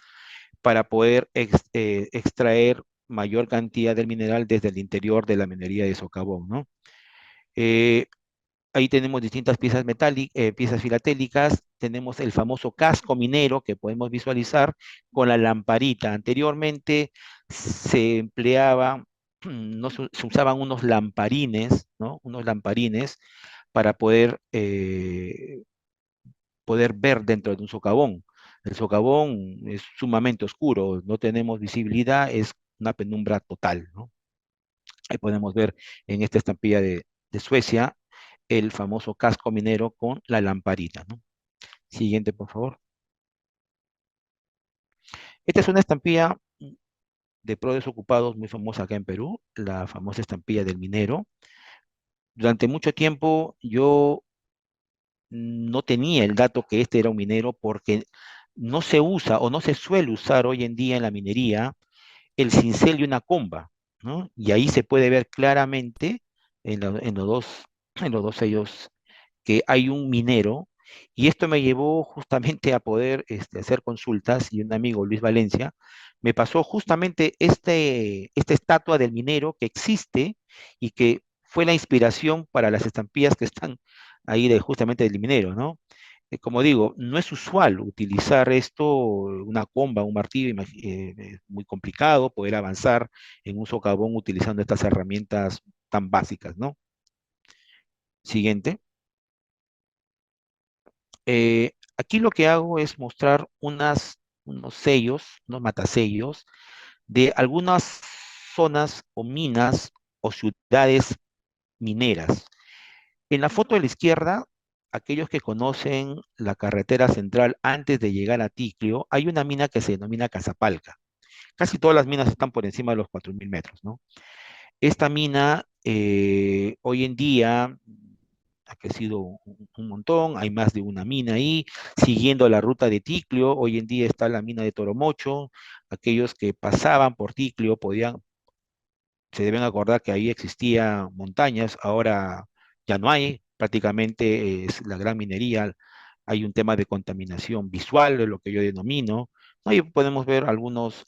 para poder extraer mayor cantidad del mineral desde el interior de la minería de socavón, ¿no? Eh, Ahí tenemos distintas piezas piezas filatélicas, tenemos el famoso casco minero que podemos visualizar con la lamparita. Anteriormente se empleaba, no, se usaban unos lamparines, ¿no? Unos lamparines para poder ver dentro de un socavón. El socavón es sumamente oscuro, no tenemos visibilidad, es una penumbra total, ¿no? Ahí podemos ver en esta estampilla de Suecia el famoso casco minero con la lamparita, ¿no? Siguiente, por favor. Esta es una estampilla de pro desocupados muy famosa acá en Perú, la famosa estampilla del minero. Durante mucho tiempo yo no tenía el dato que este era un minero porque no se usa o no se suele usar hoy en día en la minería el cincel y una comba, ¿no? Y ahí se puede ver claramente en los dos sellos que hay un minero, y esto me llevó justamente a poder hacer consultas, y un amigo, Luis Valencia, me pasó justamente esta estatua del minero que existe y que fue la inspiración para las estampillas que están ahí justamente del minero, ¿no? Como digo, no es usual utilizar esto, una comba, un martillo, es muy complicado poder avanzar en un socavón utilizando estas herramientas tan básicas, ¿no? Siguiente. Aquí lo que hago es mostrar unos sellos, unos matasellos, de algunas zonas o minas o ciudades mineras. En la foto de la izquierda, aquellos que conocen la carretera central antes de llegar a Ticlio, hay una mina que se denomina Cazapalca. Casi todas las minas están por encima de los 4.000 metros, ¿no? Esta mina hoy en día ha crecido un montón, hay más de una mina ahí, siguiendo la ruta de Ticlio, hoy en día está la mina de Toromocho, aquellos que pasaban por Ticlio se deben acordar que ahí existían montañas, ahora ya no hay, prácticamente es la gran minería, hay un tema de contaminación visual, es lo que yo denomino. Ahí podemos ver algunas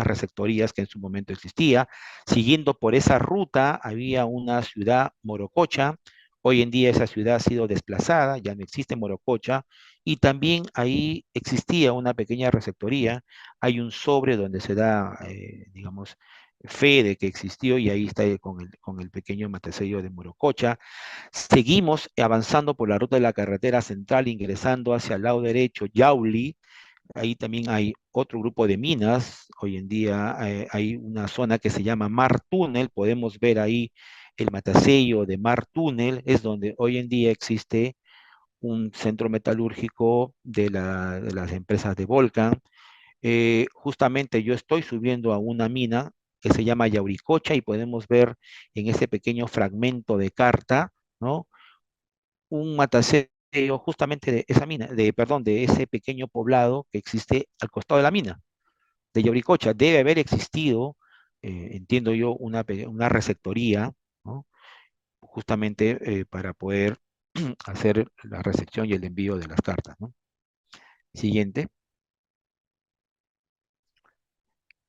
receptorías que en su momento existía. Siguiendo por esa ruta había una ciudad Morococha, hoy en día esa ciudad ha sido desplazada, ya no existe Morococha, y también ahí existía una pequeña receptoría, hay un sobre donde se da, digamos, fe de que existió y ahí está con el pequeño matasello de Morococha. Seguimos avanzando por la ruta de la carretera central, ingresando hacia el lado derecho, Yauli. Ahí también hay otro grupo de minas. Hoy en día hay una zona que se llama Mar Túnel. Podemos ver ahí el matasello de Mar Túnel. Es donde hoy en día existe un centro metalúrgico de las empresas de Volcan. Justamente yo estoy subiendo a una mina que se llama Yauricocha y podemos ver en ese pequeño fragmento de carta, ¿no? Un matasello justamente de esa mina, perdón, de ese pequeño poblado que existe al costado de la mina de Yauricocha. Debe haber existido entiendo yo, una receptoría, ¿no? Justamente para poder hacer la recepción y el envío de las cartas, ¿no? Siguiente.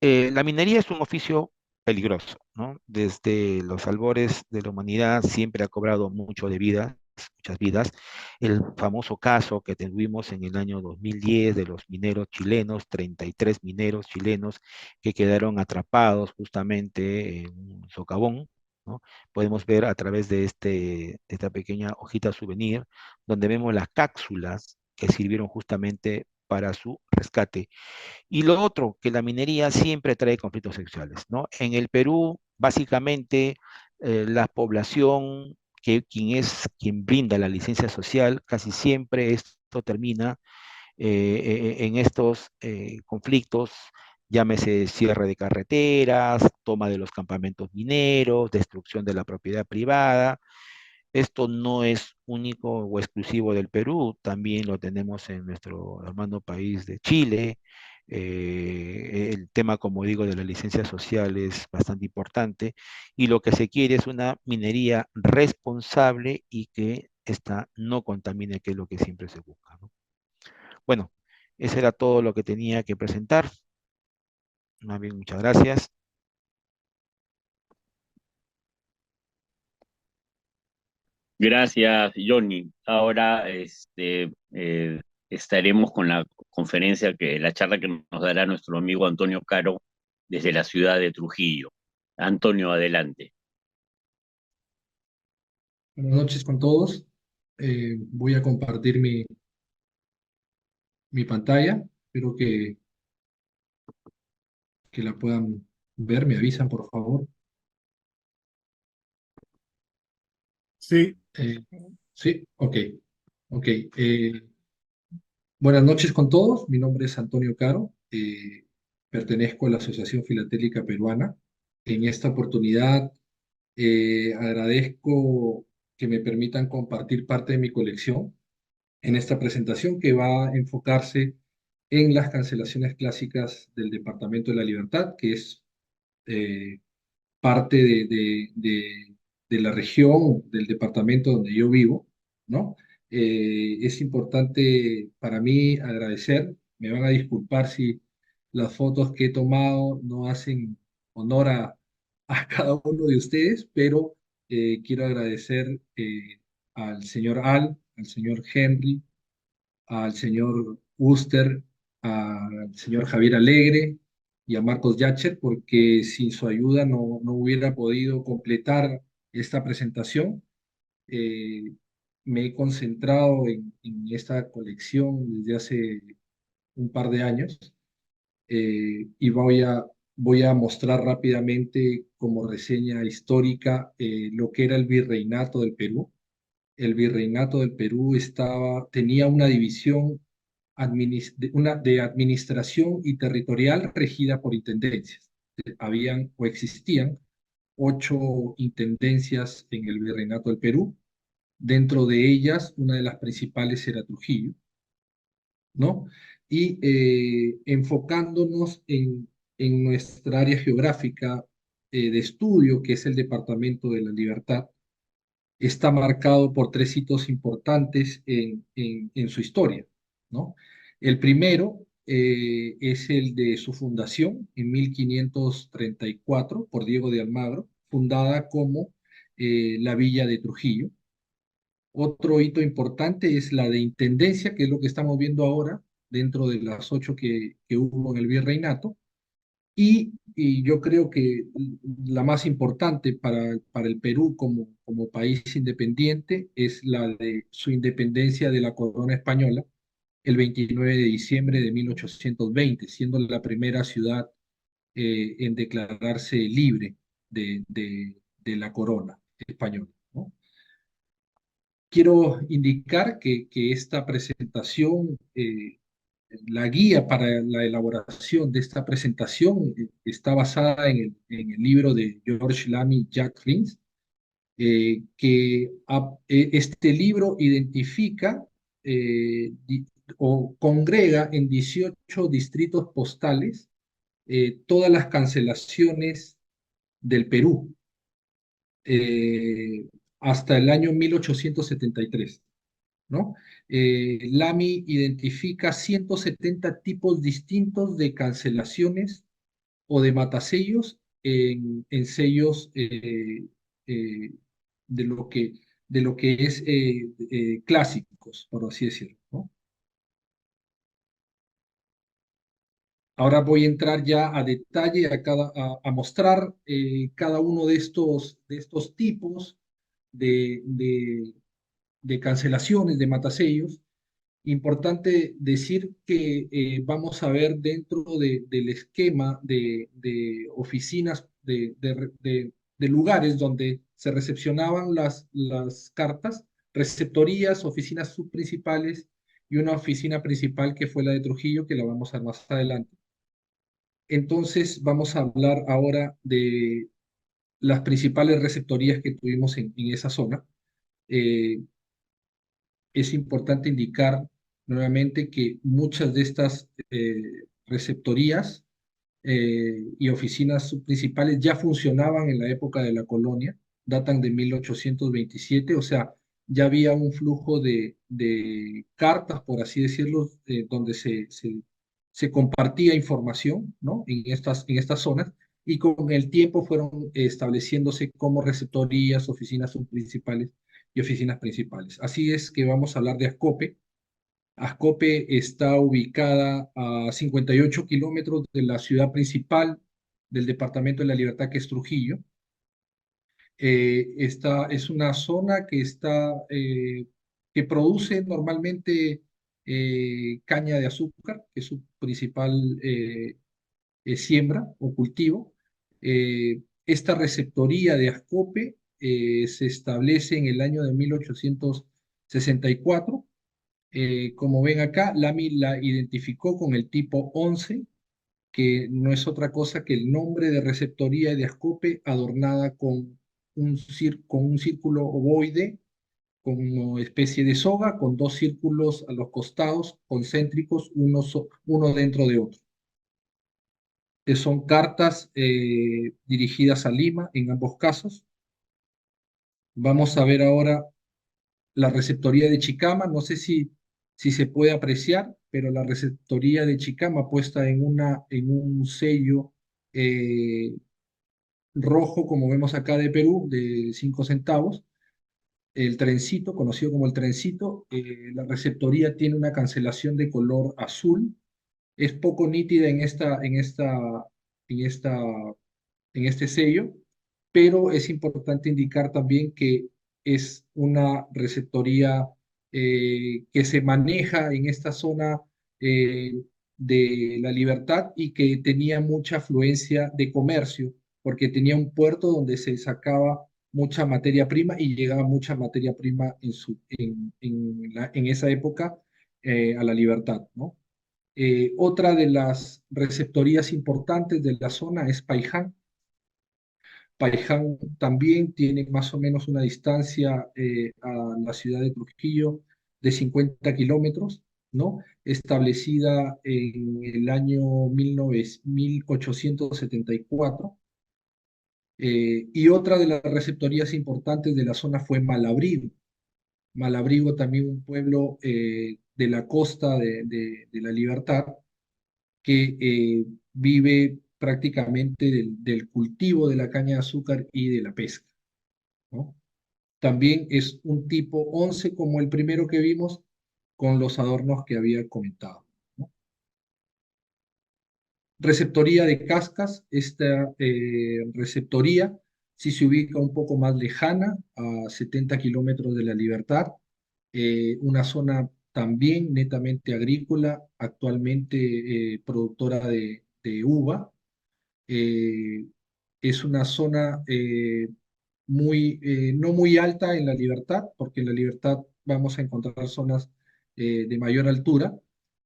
La minería es un oficio peligroso, ¿no? Desde los albores de la humanidad siempre ha cobrado mucho de vidas, muchas vidas. El famoso caso que tuvimos en el año 2010 de los mineros chilenos, 33 mineros chilenos que quedaron atrapados justamente en un socavón, ¿no? Podemos ver a través de esta pequeña hojita souvenir, donde vemos las cápsulas que sirvieron justamente para su rescate. Y lo otro, que la minería siempre trae conflictos sexuales, ¿no? En el Perú, básicamente, la población, quien brinda la licencia social, casi siempre esto termina en estos conflictos, llámese cierre de carreteras, toma de los campamentos mineros, destrucción de la propiedad privada. Esto no es único o exclusivo del Perú, también lo tenemos en nuestro hermano país de Chile. El tema, como digo, de la licencia social es bastante importante y lo que se quiere es una minería responsable y que esta no contamine, que es lo que siempre se busca, ¿no? Bueno, eso era todo lo que tenía que presentar. Más bien, muchas gracias. Gracias, Johnny. Ahora estaremos con la conferencia, la charla que nos dará nuestro amigo Antonio Caro desde la ciudad de Trujillo. Antonio, adelante. Buenas noches con todos. Voy a compartir mi pantalla. Espero que la puedan ver. Me avisan, por favor. Sí, Eh, sí, ok. Ok. Buenas noches con todos. Mi nombre es Antonio Caro. Pertenezco a la Asociación Filatélica Peruana. En esta oportunidad agradezco que me permitan compartir parte de mi colección en esta presentación que va a enfocarse en las cancelaciones clásicas del Departamento de la Libertad, que es eh, parte de la región, del departamento donde yo vivo, ¿no? Es importante para mí agradecer, me van a disculpar si las fotos que he tomado no hacen honor a cada uno de ustedes, pero quiero agradecer al señor al señor Henry, al señor Uster, al señor Javier Alegre y a Marcos Yacher, porque sin su ayuda no hubiera podido completar esta presentación. Eh, Me he concentrado en esta colección desde hace un par de años y voy a mostrar rápidamente como reseña histórica lo que era el virreinato del Perú. El virreinato del Perú tenía una división de administración y territorial regida por intendencias. Habían o existían 8 intendencias en el virreinato del Perú. Dentro de ellas, una de las principales era Trujillo, ¿no? Y enfocándonos en nuestra área geográfica de estudio, que es el Departamento de la Libertad, está marcado por 3 hitos importantes en su historia, ¿no? El primero es el de su fundación en 1534 por Diego de Almagro, fundada como la Villa de Trujillo. Otro hito importante es la de intendencia, que es lo que estamos viendo ahora, dentro de las 8 que hubo en el virreinato. Y yo creo que la más importante para el Perú como país independiente es la de su independencia de la corona española el 29 de diciembre de 1820, siendo la primera ciudad en declararse libre de la corona española, ¿no? Quiero indicar que esta presentación la guía para la elaboración de esta presentación está basada en el libro de George Lamy Jack Flint, este libro identifica o congrega en 18 distritos postales todas las cancelaciones del Perú hasta el año 1873, ¿no? Lamy identifica 170 tipos distintos de cancelaciones o de matasellos en sellos eh, de lo que, de lo que es clásicos, por así decirlo, ¿no? Ahora voy a entrar ya a detalle a mostrar cada uno de estos tipos de, de, de cancelaciones, de matasellos. Importante decir que vamos a ver dentro del esquema de oficinas, de lugares donde se recepcionaban las cartas, receptorías, oficinas subprincipales y una oficina principal que fue la de Trujillo, que la vamos a ver más adelante. Entonces vamos a hablar ahora de las principales receptorías que tuvimos en esa zona. Eh, es importante indicar nuevamente que muchas de estas receptorías y oficinas subprincipales ya funcionaban en la época de la colonia, datan de 1827, o sea, ya había un flujo de cartas, por así decirlo, donde se compartía información, ¿no? En estas zonas, y con el tiempo fueron estableciéndose como receptorías, oficinas subprincipales y oficinas principales. Así es que vamos a hablar de Ascope. Ascope está ubicada a 58 kilómetros de la ciudad principal del Departamento de la Libertad, que es Trujillo. Esta es una zona que produce normalmente caña de azúcar, que es su principal siembra o cultivo. Esta receptoría de Ascope se establece en el año de 1864. Como ven acá, Lamy la identificó con el tipo 11, que no es otra cosa que el nombre de receptoría de Ascope adornada con con un círculo ovoide, como especie de soga, con dos círculos a los costados concéntricos, uno dentro de otro. Que son cartas dirigidas a Lima en ambos casos. Vamos a ver ahora la receptoría de Chicama. No sé si se puede apreciar, pero la receptoría de Chicama puesta en un sello eh, rojo, como vemos acá de Perú, de 5 centavos. El trencito, conocido como el trencito, la receptoría tiene una cancelación de color azul. Es poco nítida en esta, en este sello, pero es importante indicar también que es una receptoría que se maneja en esta zona eh, de la Libertad y que tenía mucha afluencia de comercio, porque tenía un puerto donde se sacaba mucha materia prima y llegaba mucha materia prima en esa época a la Libertad, ¿no? Otra de las receptorías importantes de la zona es Paiján. Paiján también tiene más o menos una distancia a la ciudad de Trujillo de 50 kilómetros, ¿no? Establecida en el año 1874. Y otra de las receptorías importantes de la zona fue Malabrigo. Malabrigo también un pueblo de la costa de la Libertad que vive prácticamente del cultivo de la caña de azúcar y de la pesca, ¿no? También es un tipo 11 como el primero que vimos, con los adornos que había comentado, ¿no? Receptoría de Cascas, esta receptoría sí se ubica un poco más lejana, a 70 kilómetros de la Libertad, una zona también netamente agrícola, actualmente productora de uva. eh, es una zona no muy alta en la Libertad, porque en la Libertad vamos a encontrar zonas de mayor altura,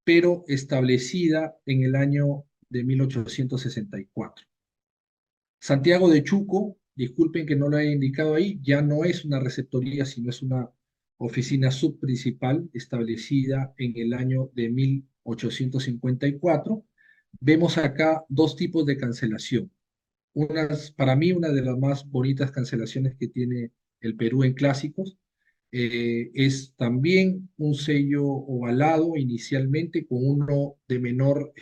pero establecida en el año de 1864. Santiago de Chuco, disculpen que no lo haya indicado ahí, ya no es una receptoría, sino es una oficina subprincipal establecida en el año de 1854. Vemos acá dos tipos de cancelación. para mí, una de las más bonitas cancelaciones que tiene el Perú en clásicos. Es también un sello ovalado inicialmente con uno de menor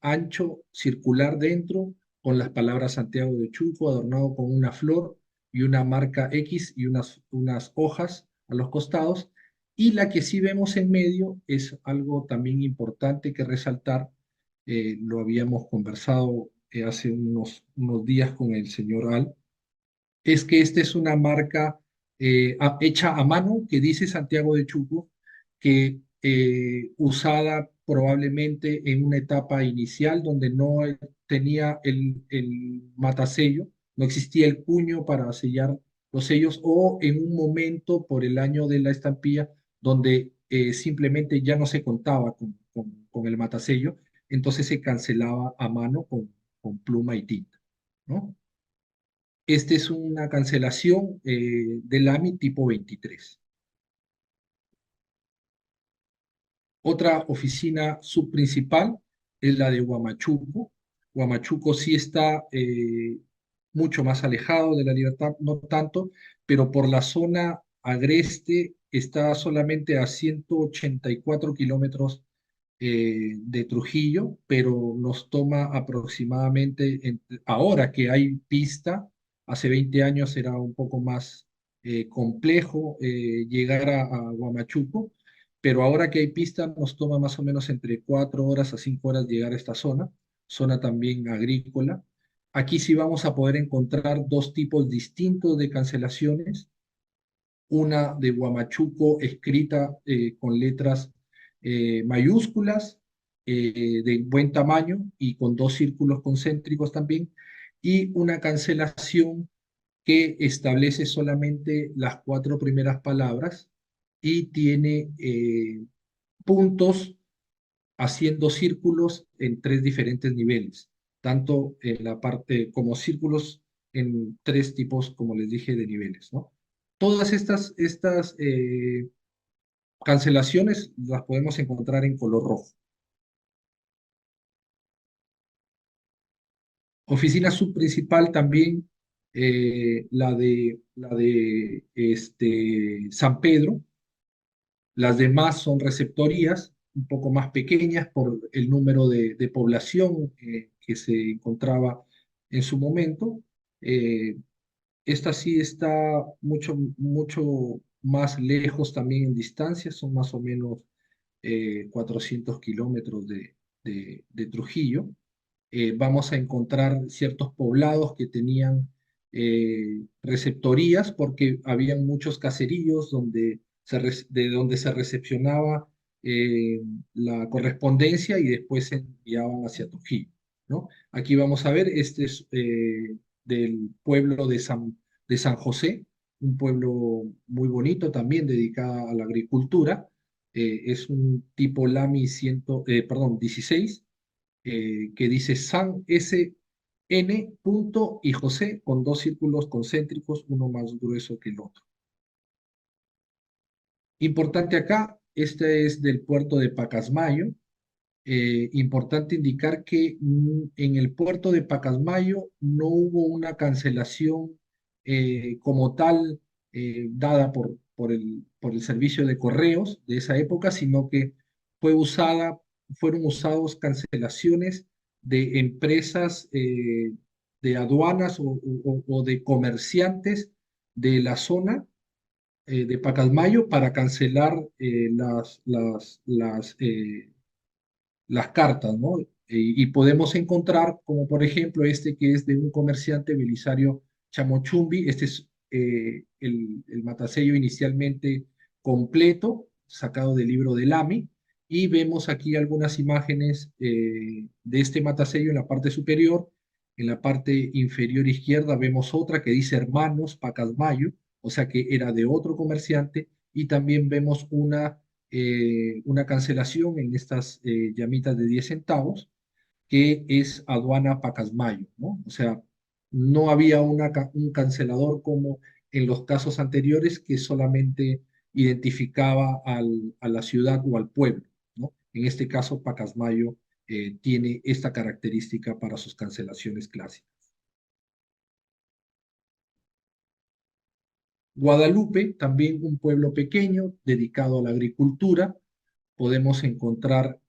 ancho, circular dentro, con las palabras Santiago de Chuco, adornado con una flor y una marca X y unas hojas a los costados. Y la que sí vemos en medio es algo también importante que resaltar. Lo habíamos conversado hace unos días con el señor Al, es que esta es una marca hecha a mano que dice Santiago de Chuco, que usada probablemente en una etapa inicial donde no tenía el matasello, no existía el puño para sellar los sellos, o en un momento por el año de la estampilla donde simplemente ya no se contaba con el matasello, entonces se cancelaba a mano con pluma y tinta, ¿no? Esta es una cancelación del AMI tipo 23. Otra oficina subprincipal es la de Huamachuco. Huamachuco sí está mucho más alejado de la Libertad, no tanto, pero por la zona agreste está solamente a 184 kilómetros de Trujillo, pero nos toma aproximadamente, ahora que hay pista, hace 20 años era un poco más complejo llegar a Huamachuco, pero ahora que hay pista nos toma más o menos entre 4 horas a 5 horas llegar a esta zona, zona también agrícola. Aquí sí vamos a poder encontrar dos tipos distintos de cancelaciones, una de Huamachuco escrita con letras mayúsculas de buen tamaño y con dos círculos concéntricos también, y una cancelación que establece solamente las cuatro primeras palabras y tiene puntos haciendo círculos en tres diferentes niveles, tanto en la parte como círculos en tres tipos, como les dije, de niveles, ¿no? Todas estas cancelaciones las podemos encontrar en color rojo. Oficina subprincipal también, San Pedro. Las demás son receptorías, un poco más pequeñas por el número de población que se encontraba en su momento. Eh, Esta sí está mucho más lejos también en distancia, son más o menos 400 kilómetros de Trujillo. Vamos a encontrar ciertos poblados que tenían receptorías porque habían muchos caseríos de donde se recepcionaba eh, la correspondencia y después se enviaban hacia Trujillo, ¿no? Aquí vamos a ver, este es del pueblo de San José, un pueblo muy bonito también dedicado a la agricultura. Es un tipo Lamy 16, que dice San S. N. punto y José con dos círculos concéntricos, uno más grueso que el otro. Importante acá, este es del puerto de Pacasmayo. Importante indicar que en el puerto de Pacasmayo no hubo una cancelación como tal dada por el servicio de correos de esa época, sino que fueron usados cancelaciones de empresas de aduanas o de comerciantes de la zona de Pacasmayo para cancelar las cartas, ¿no? Y podemos encontrar, como por ejemplo este que es de un comerciante, Belisario Chamochumbi. Este es el matasello inicialmente completo, sacado del libro del AMI, y vemos aquí algunas imágenes de este matasello en la parte superior. En la parte inferior izquierda vemos otra que dice Hermanos Pacasmayo, o sea que era de otro comerciante, y también vemos una cancelación en estas llamitas de 10 centavos, que es Aduana Pacasmayo, ¿no? O sea, no había un cancelador como en los casos anteriores que solamente identificaba a la ciudad o al pueblo, ¿no? En este caso, Pacasmayo tiene esta característica para sus cancelaciones clásicas. Guadalupe, también un pueblo pequeño dedicado a la agricultura. Podemos encontrar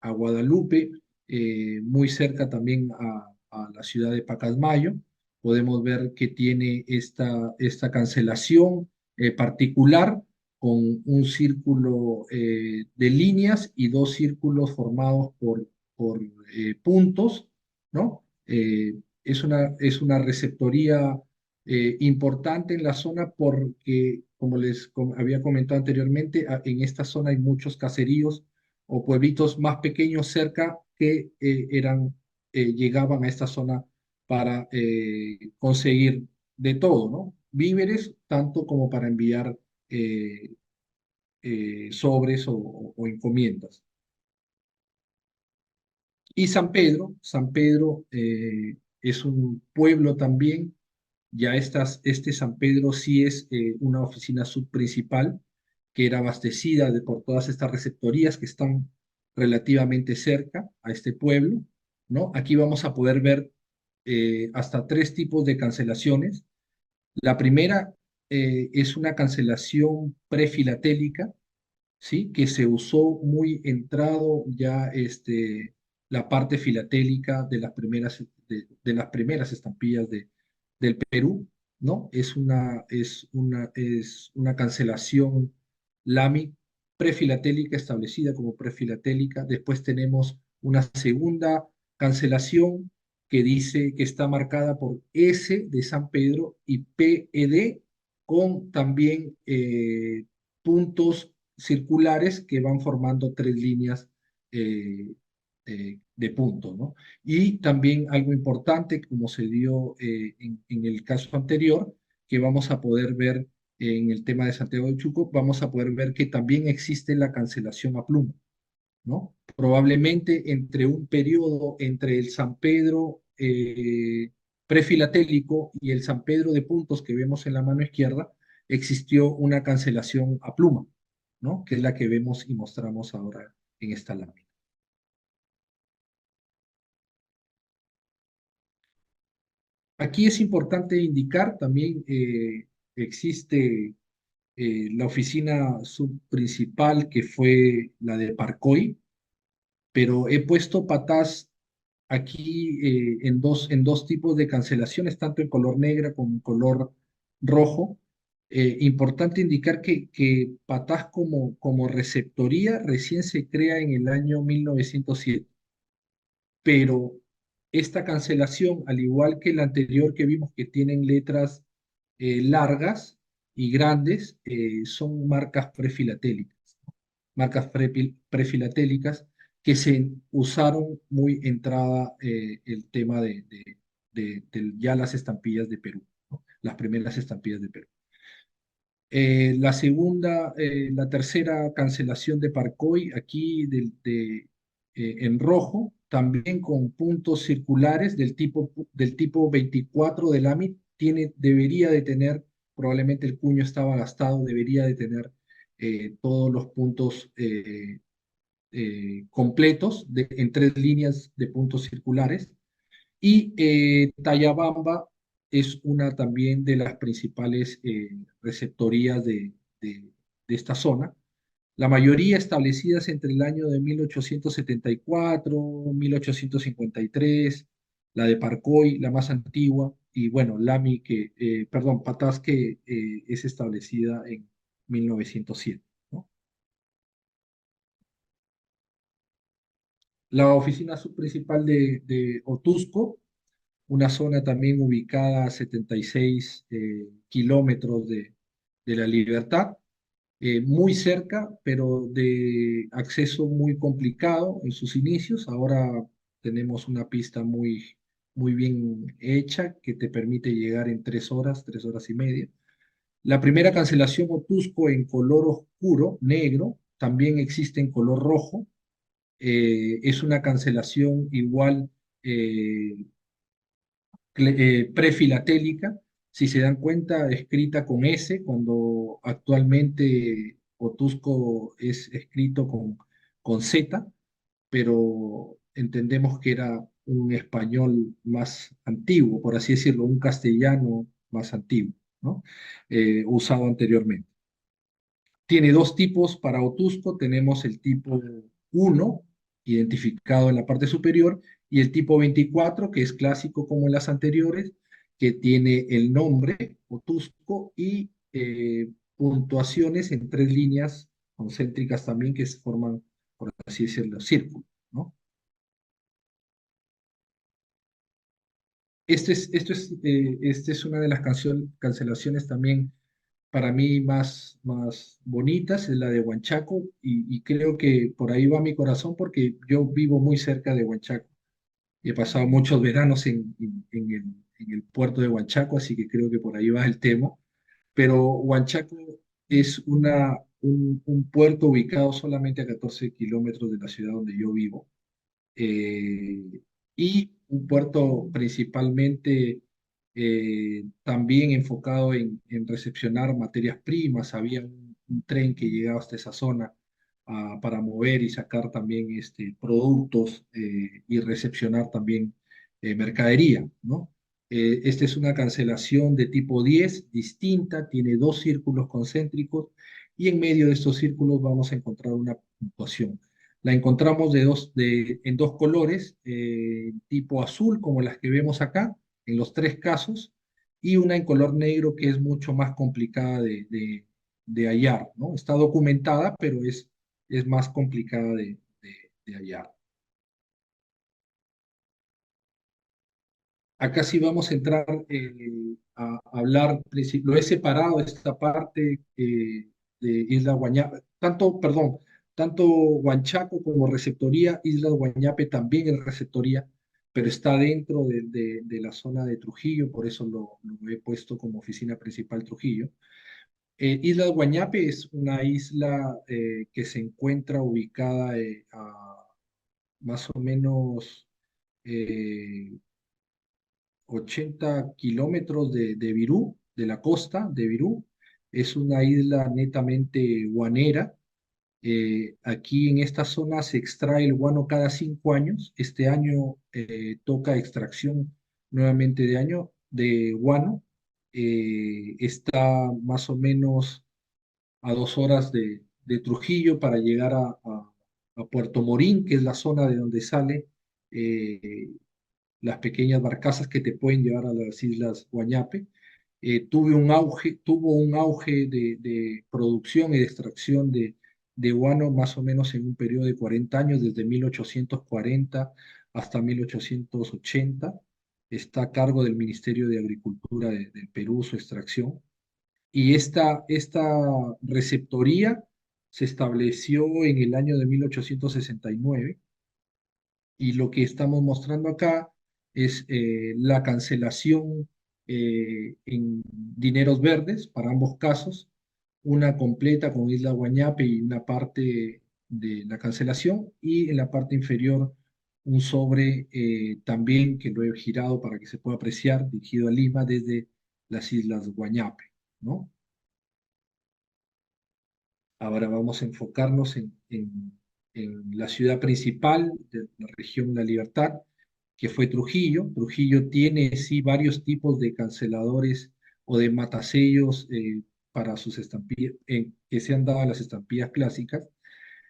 a Guadalupe muy cerca también a la ciudad de Pacasmayo. Podemos ver que tiene esta cancelación particular con un círculo de líneas y dos círculos formados por puntos, ¿no? Es una receptoría importante en la zona porque, como les había comentado anteriormente, en esta zona hay muchos caseríos o pueblitos más pequeños cerca que llegaban a esta zona para conseguir de todo, ¿no? Víveres, tanto como para enviar sobres o encomiendas. Y San Pedro es un pueblo también. Ya este San Pedro sí es una oficina subprincipal que era abastecida por todas estas receptorías que están relativamente cerca a este pueblo, ¿no? Aquí vamos a poder ver hasta 3 tipos de cancelaciones. La primera es una cancelación prefilatélica, ¿sí? Que se usó muy entrado ya la parte filatélica de las primeras estampillas del Perú, ¿no? Es una cancelación LAMI prefilatélica establecida como prefilatélica. Después tenemos una segunda cancelación que dice que está marcada por S de San Pedro y PED con también puntos circulares que van formando 3 líneas eh, de puntos, ¿no? Y también algo importante, como se dio en el caso anterior, que vamos a poder ver en el tema de Santiago de Chuco, vamos a poder ver que también existe la cancelación a pluma, ¿no? Probablemente entre un periodo entre el San Pedro prefilatélico y el San Pedro de puntos que vemos en la mano izquierda, existió una cancelación a pluma, ¿no? Que es la que vemos y mostramos ahora en esta lámina. Aquí es importante indicar también existe la oficina subprincipal que fue la de Parcoy, pero he puesto patas aquí en dos tipos de cancelaciones, tanto en color negra como en color rojo. Importante indicar que Patás como receptoría recién se crea en el año 1907, pero esta cancelación, al igual que la anterior que vimos que tienen letras largas y grandes, son marcas prefilatélicas, marcas prefilatélicas que se usaron muy entrada el tema de ya las estampillas de Perú, ¿no? Las primeras estampillas de Perú. La tercera cancelación de Parcoy, aquí en rojo, también con puntos circulares del tipo 24 del AMIT, debería de tener, probablemente el cuño estaba gastado, debería de tener todos los puntos completos en 3 líneas de puntos circulares. Y Tayabamba es una también de las principales receptorías de esta zona. La mayoría establecidas entre el año de 1874, 1853, la de Parcoy, la más antigua, y bueno, Patás que es establecida en 1907, ¿no? La oficina subprincipal de Otusco, una zona también ubicada a 76 kilómetros de La Libertad, muy cerca, pero de acceso muy complicado en sus inicios. Ahora tenemos una pista muy, muy bien hecha que te permite llegar en 3 horas, 3 horas y media. La primera cancelación Otusco en color oscuro, negro, también existe en color rojo. Es una cancelación igual prefilatélica, si se dan cuenta, escrita con S, cuando actualmente Otusco es escrito con Z, pero entendemos que era un español más antiguo, por así decirlo, un castellano más antiguo, ¿no? Usado anteriormente. Tiene dos tipos para Otusco. Tenemos el tipo 1, identificado en la parte superior, y el tipo 24, que es clásico como en las anteriores, que tiene el nombre Otusco y puntuaciones en 3 líneas concéntricas también que se forman, por así decirlo, círculos, ¿no? Este es una de las cancelaciones también para mí más bonitas, es la de Huanchaco, y creo que por ahí va mi corazón porque yo vivo muy cerca de Huanchaco y he pasado muchos veranos en el puerto de Huanchaco, así que creo que por ahí va el tema. Pero Huanchaco es un puerto ubicado solamente a 14 kilómetros de la ciudad donde yo vivo, eh, y un puerto principalmente también enfocado en recepcionar materias primas. Había un tren que llegaba hasta esa zona para mover y sacar también productos y recepcionar también mercadería, ¿no? Esta es una cancelación de tipo 10 distinta, tiene dos círculos concéntricos y en medio de estos círculos vamos a encontrar una puntuación. La encontramos en dos colores, tipo azul, como las que vemos acá, en los tres casos, y una en color negro que es mucho más complicada de hallar, ¿no? Está documentada, pero es más complicada de hallar. Acá sí vamos a entrar a hablar, lo he separado esta parte de Isla Guañape, tanto Huanchaco como receptoría. Isla Guañape también es receptoría, pero está dentro de la zona de Trujillo, por eso lo he puesto como oficina principal Trujillo. Isla Guañape es una isla que se encuentra ubicada a más o menos eh, 80 kilómetros de Virú, de la costa de Virú. Es una isla netamente guanera. Aquí en esta zona se extrae el guano cada 5 años. Este año toca extracción nuevamente de guano. Está más o menos a 2 horas de Trujillo para llegar a Puerto Morín, que es la zona de donde sale eh, las pequeñas barcazas que te pueden llevar a las islas Guañape. Tuvo un auge de producción y de extracción de guano más o menos en un periodo de 40 años, desde 1840 hasta 1880. Está a cargo del Ministerio de Agricultura del Perú su extracción. Y esta receptoría se estableció en el año de 1869, y lo que estamos mostrando acá es la cancelación en dineros verdes para ambos casos, una completa con Isla Guañape y una parte de la cancelación, y en la parte inferior un sobre también que lo he girado para que se pueda apreciar, dirigido a Lima desde las Islas Guañape, ¿no? Ahora vamos a enfocarnos en la ciudad principal de la región La Libertad, que fue Trujillo. Trujillo tiene sí varios tipos de canceladores o de matasellos para sus estampillas, que se han dado a las estampillas clásicas.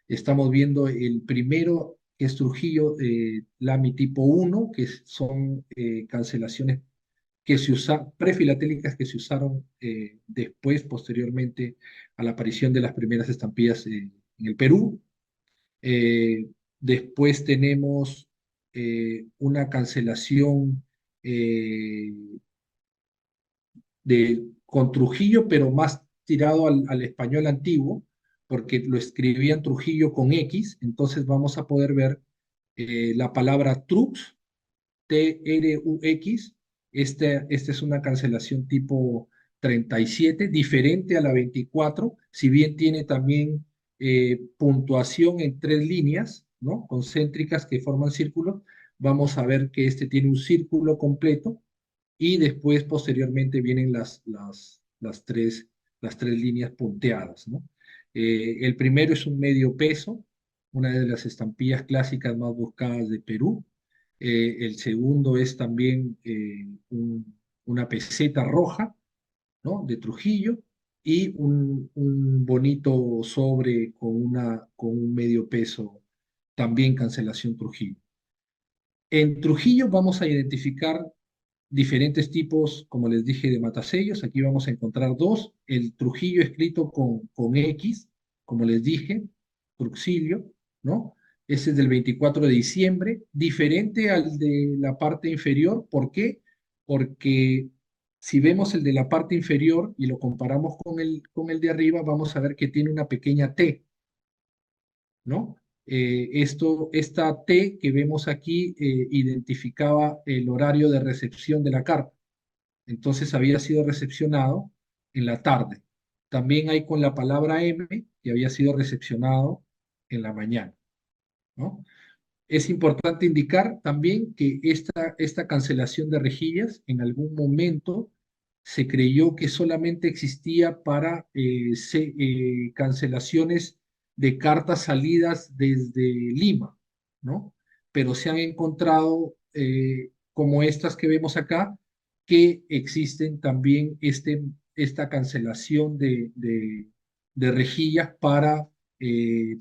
Estamos viendo el primero, que es Trujillo, Lamy tipo 1, que son cancelaciones prefilatélicas que se usaron después, posteriormente a la aparición de las primeras estampillas en el Perú. Eh, Después tenemos una cancelación eh, con Trujillo, pero más tirado al español antiguo, porque lo escribían Trujillo con X. Entonces vamos a poder ver la palabra Trux, TRUX. Esta es una cancelación tipo 37, diferente a la 24, si bien tiene también puntuación en 3 líneas, ¿no? Concéntricas que forman círculos. Vamos a ver que este tiene un círculo completo, y después, posteriormente, vienen las tres líneas punteadas, ¿no? El primero es un medio peso, una de las estampillas clásicas más buscadas de Perú. El segundo es también una peseta roja, ¿no? De Trujillo, y un bonito sobre con un medio peso, también cancelación Trujillo. En Trujillo vamos a identificar diferentes tipos, como les dije, de matasellos. Aquí vamos a encontrar dos. El Trujillo escrito con X, como les dije, Truxillo, ¿no? Ese es del 24 de diciembre, diferente al de la parte inferior. ¿Por qué? Porque si vemos el de la parte inferior y lo comparamos con el de arriba, vamos a ver que tiene una pequeña T, ¿no? Esta T que vemos aquí identificaba el horario de recepción de la carta. Entonces había sido recepcionado en la tarde. También hay con la palabra M que había sido recepcionado en la mañana, ¿no? Es importante indicar también que esta cancelación de rejillas en algún momento se creyó que solamente existía para cancelaciones de cartas salidas desde Lima, ¿no? Pero se han encontrado, como estas que vemos acá, que existen también esta cancelación de rejillas para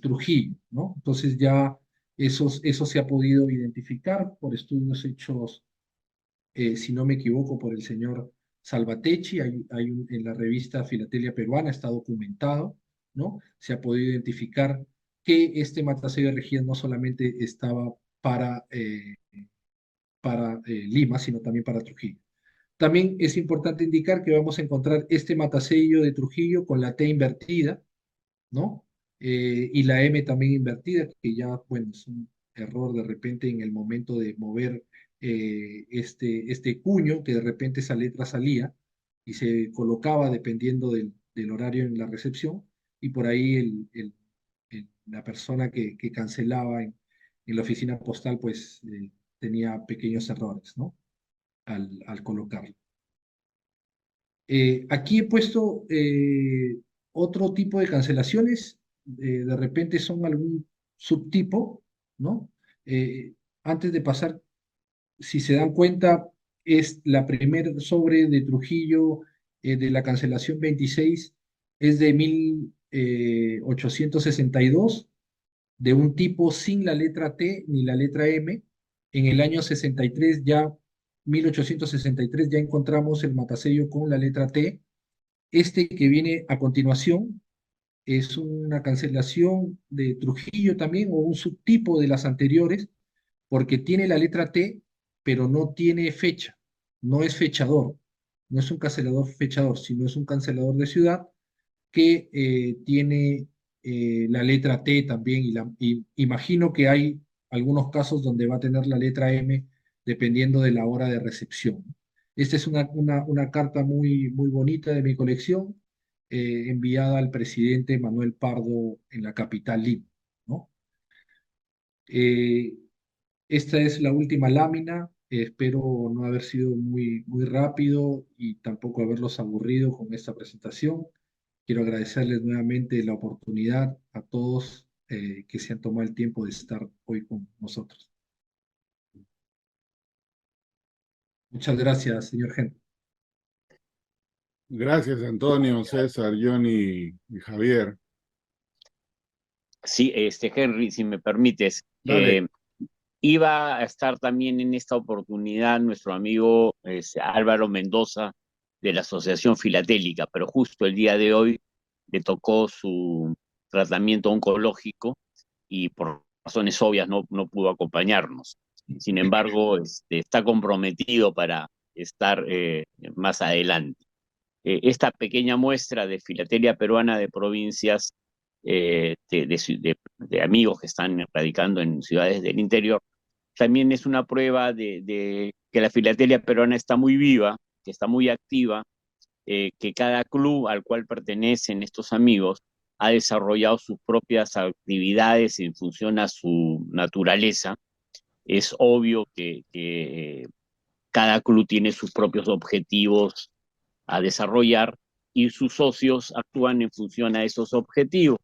Trujillo, ¿no? Entonces ya eso se ha podido identificar por estudios hechos, si no me equivoco, por el señor Salvatecci. En la revista Filatelia Peruana está documentado, ¿no? Se ha podido identificar que este matasello de Regías no solamente estaba para Lima, sino también para Trujillo. También es importante indicar que vamos a encontrar este matasello de Trujillo con la T invertida, ¿no? Y la M también invertida, que ya, bueno, es un error de repente en el momento de mover este cuño, que de repente esa letra salía y se colocaba dependiendo del horario en la recepción, y por ahí la persona que cancelaba en la oficina postal, pues tenía pequeños errores, ¿no? Al colocarlo. Aquí he puesto otro tipo de cancelaciones, de repente son algún subtipo, ¿no? Eh, Antes de pasar, si se dan cuenta, es la primera sobre de Trujillo de la cancelación 26, es de 1862, de un tipo sin la letra T ni la letra M. En el año 63 ya, 1863 ya encontramos el matasello con la letra T. Este que viene a continuación es una cancelación de Trujillo también, o un subtipo de las anteriores, porque tiene la letra T, pero no tiene fecha, no es fechador, no es un cancelador fechador, sino es un cancelador de ciudad que tiene la letra T también, y imagino que hay algunos casos donde va a tener la letra M dependiendo de la hora de recepción. Esta es una carta muy, muy bonita de mi colección, enviada al presidente Manuel Pardo en la capital Lima, ¿no? Eh, Esta es la última lámina. Espero no haber sido muy, muy rápido y tampoco haberlos aburrido con esta presentación. Quiero agradecerles nuevamente la oportunidad a todos que se han tomado el tiempo de estar hoy con nosotros. Muchas gracias, señor Henry. Gracias, Antonio, César, Johnny y Javier. Sí, Henry, si me permites, Dale. iba a estar también en esta oportunidad nuestro amigo Álvaro Mendoza de la Asociación Filatélica, pero justo el día de hoy le tocó su tratamiento oncológico y por razones obvias no pudo acompañarnos. Sin embargo, está comprometido para estar más adelante. Esta pequeña muestra de filatelia peruana de provincias, de amigos que están radicando en ciudades del interior, también es una prueba de que la filatelia peruana está muy viva, que está muy activa, que cada club al cual pertenecen estos amigos ha desarrollado sus propias actividades en función a su naturaleza. Es obvio que cada club tiene sus propios objetivos a desarrollar y sus socios actúan en función a esos objetivos.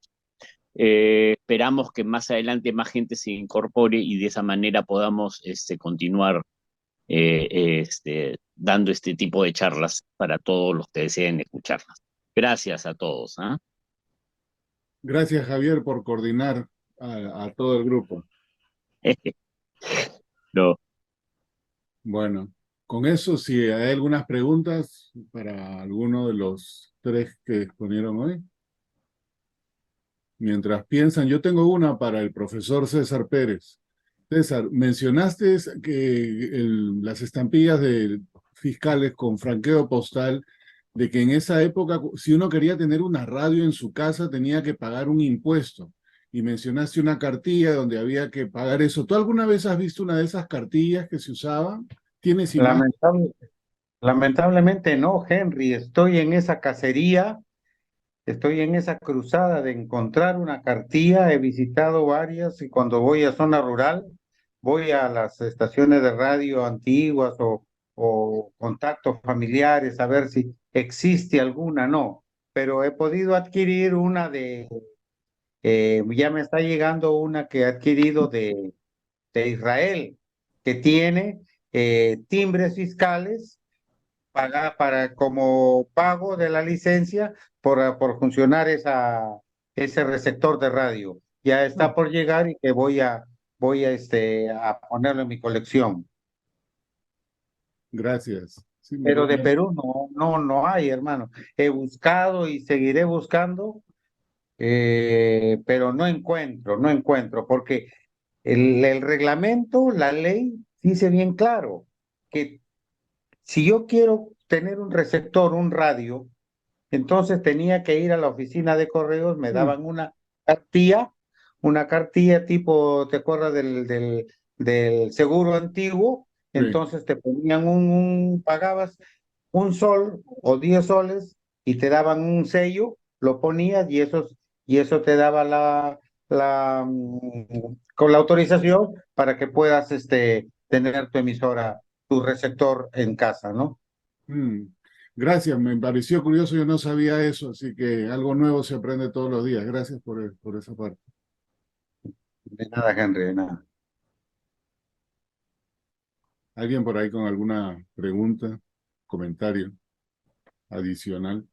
Esperamos que más adelante más gente se incorpore y de esa manera podamos continuar dando este tipo de charlas para todos los que deseen escucharlas. Gracias a todos. ¿Ah? Gracias, Javier, por coordinar a todo el grupo. No. Bueno, con eso, si hay algunas preguntas para alguno de los tres que exponieron hoy. Mientras piensan, yo tengo una para el profesor César Pérez. César, mencionaste que las estampillas de fiscales con franqueo postal, de que en esa época, si uno quería tener una radio en su casa, tenía que pagar un impuesto. Y mencionaste una cartilla donde había que pagar eso. ¿Tú alguna vez has visto una de esas cartillas que se usaban? ¿Tienes imagen? Lamentablemente no, Henry. Estoy en esa cacería, estoy en esa cruzada de encontrar una cartilla. He visitado varias y cuando voy a zona rural, voy a las estaciones de radio antiguas o contactos familiares a ver si existe alguna, no. Pero he podido adquirir una ya me está llegando una que he adquirido de Israel, que tiene timbres fiscales para como pago de la licencia por funcionar ese receptor de radio. Ya está por llegar y que voy a ponerlo en mi colección. Gracias. Sí, Pero de Perú no hay, hermano. He buscado y seguiré buscando, pero no encuentro, porque el reglamento, la ley, dice bien claro que si yo quiero tener un receptor, un radio, entonces tenía que ir a la oficina de correos, me daban cartilla, una cartilla tipo, ¿te acuerdas del seguro antiguo? sí. Entonces te ponían pagabas un sol o 10 soles y te daban un sello, lo ponías y eso te daba con la autorización para que puedas tener tu emisora, tu receptor en casa, ¿no? Mm, Gracias, me pareció curioso, yo no sabía eso, así que algo nuevo se aprende todos los días. Gracias por esa parte. De nada, Henry, de nada. ¿Alguien por ahí con alguna pregunta, comentario adicional?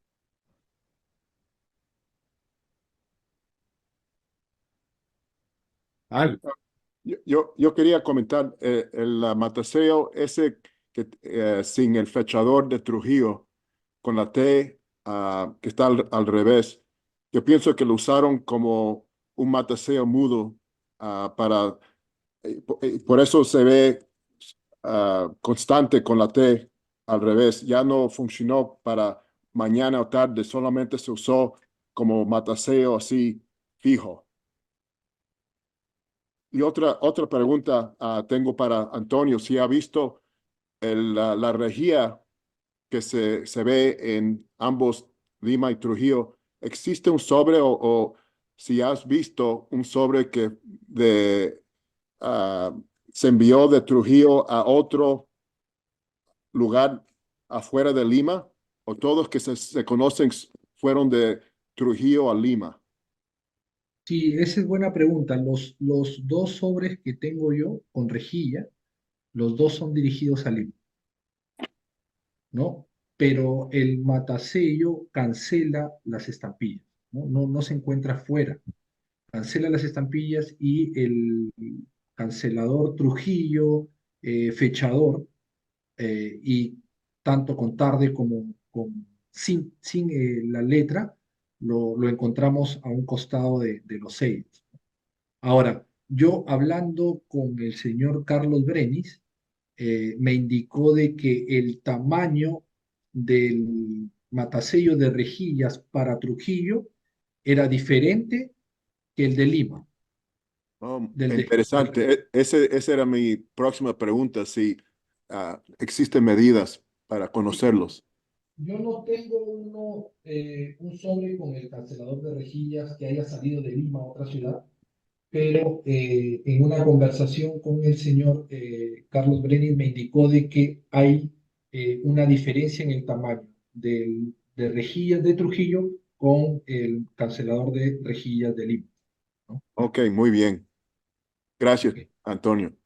Al, Yo quería comentar el mataseo ese que sin el fechador de Trujillo, con la T que está al revés. Yo pienso que lo usaron como un mataseo mudo para, por eso se ve constante con la T al revés. Ya no funcionó para mañana o tarde, solamente se usó como mataseo así fijo. Y otra pregunta tengo para Antonio, si ha visto la rejilla que se ve en ambos Lima y Trujillo, ¿existe un sobre o si has visto un sobre que ah, se envió de Trujillo a otro lugar afuera de Lima? ¿O todos que se conocen fueron de Trujillo a Lima? Sí, esa es buena pregunta. Los dos sobres que tengo yo con rejilla, los dos son dirigidos a Lima, ¿no? Pero el matasello cancela las estampillas, ¿no? No se encuentra fuera. Cancela las estampillas y el cancelador Trujillo, fechador, y tanto con tarde como sin la letra, lo encontramos a un costado de los sellos. Ahora, yo hablando con el señor Carlos Brenis, me indicó de que el tamaño del matasello de rejillas para Trujillo era diferente que el de Lima, Oh, del de interesante. Esa era mi próxima pregunta, si existen medidas para conocerlos. Yo no tengo un sobre con el cancelador de rejillas que haya salido de Lima a otra ciudad, pero en una conversación con el señor Carlos Brenin me indicó de que hay una diferencia en el tamaño de rejillas de Trujillo con el cancelador de rejillas de Lima. ¿no? Ok, muy bien. Gracias, Ok. Antonio.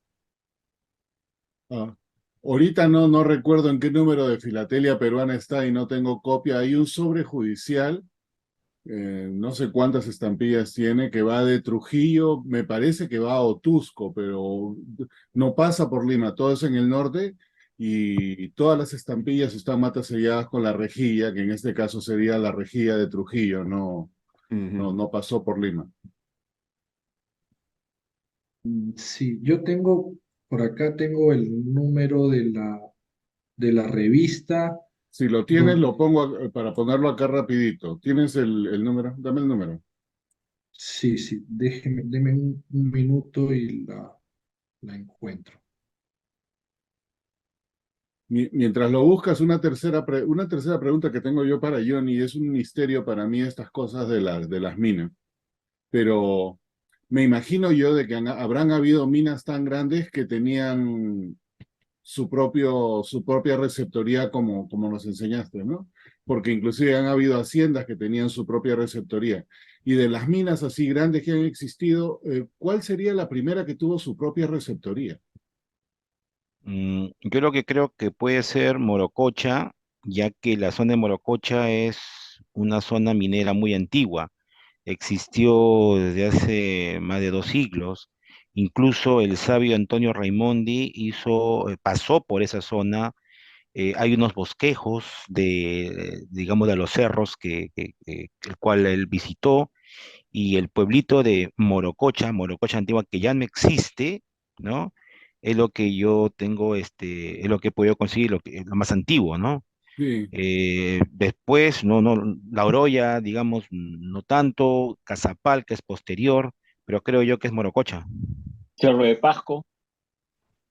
Ah, ahorita no recuerdo en qué número de Filatelia Peruana está y no tengo copia. Hay un sobre judicial, no sé cuántas estampillas tiene, que va de Trujillo, me parece que va a Otusco, pero no pasa por Lima, todo es en el norte y todas las estampillas están mataselladas con la rejilla, que en este caso sería la rejilla de Trujillo, Ujú. no pasó por Lima. Sí, yo tengo, por acá tengo el número de la revista Si lo tienes, lo donde, pongo para ponerlo acá rapidito. ¿Tienes el número? Dame el número. sí, sí, deme un minuto y la encuentro. Mientras lo buscas, una tercera pregunta que tengo yo para Johnny, es un misterio para mí estas cosas de las minas, pero me imagino yo de que habrán habido minas tan grandes que tenían su propia receptoría como nos enseñaste, ¿no? Porque inclusive han habido haciendas que tenían su propia receptoría. Y de las minas así grandes que han existido, ¿cuál sería la primera que tuvo su propia receptoría? Yo lo que creo que puede ser Morococha, ya que la zona de Morococha es una zona minera muy antigua. Existió desde hace más de 2 siglos. Incluso el sabio Antonio Raimondi pasó por esa zona. Hay unos bosquejos digamos, de los cerros el cual él visitó, y el pueblito de Morococha, Morococha antigua, que ya no existe, ¿no? Es lo que yo tengo, es lo que he podido conseguir, lo más antiguo, ¿no? Sí, Después, La Oroya, digamos, no tanto, Cazapal, que es posterior, pero creo yo que es Morococha. Cerro de Pasco.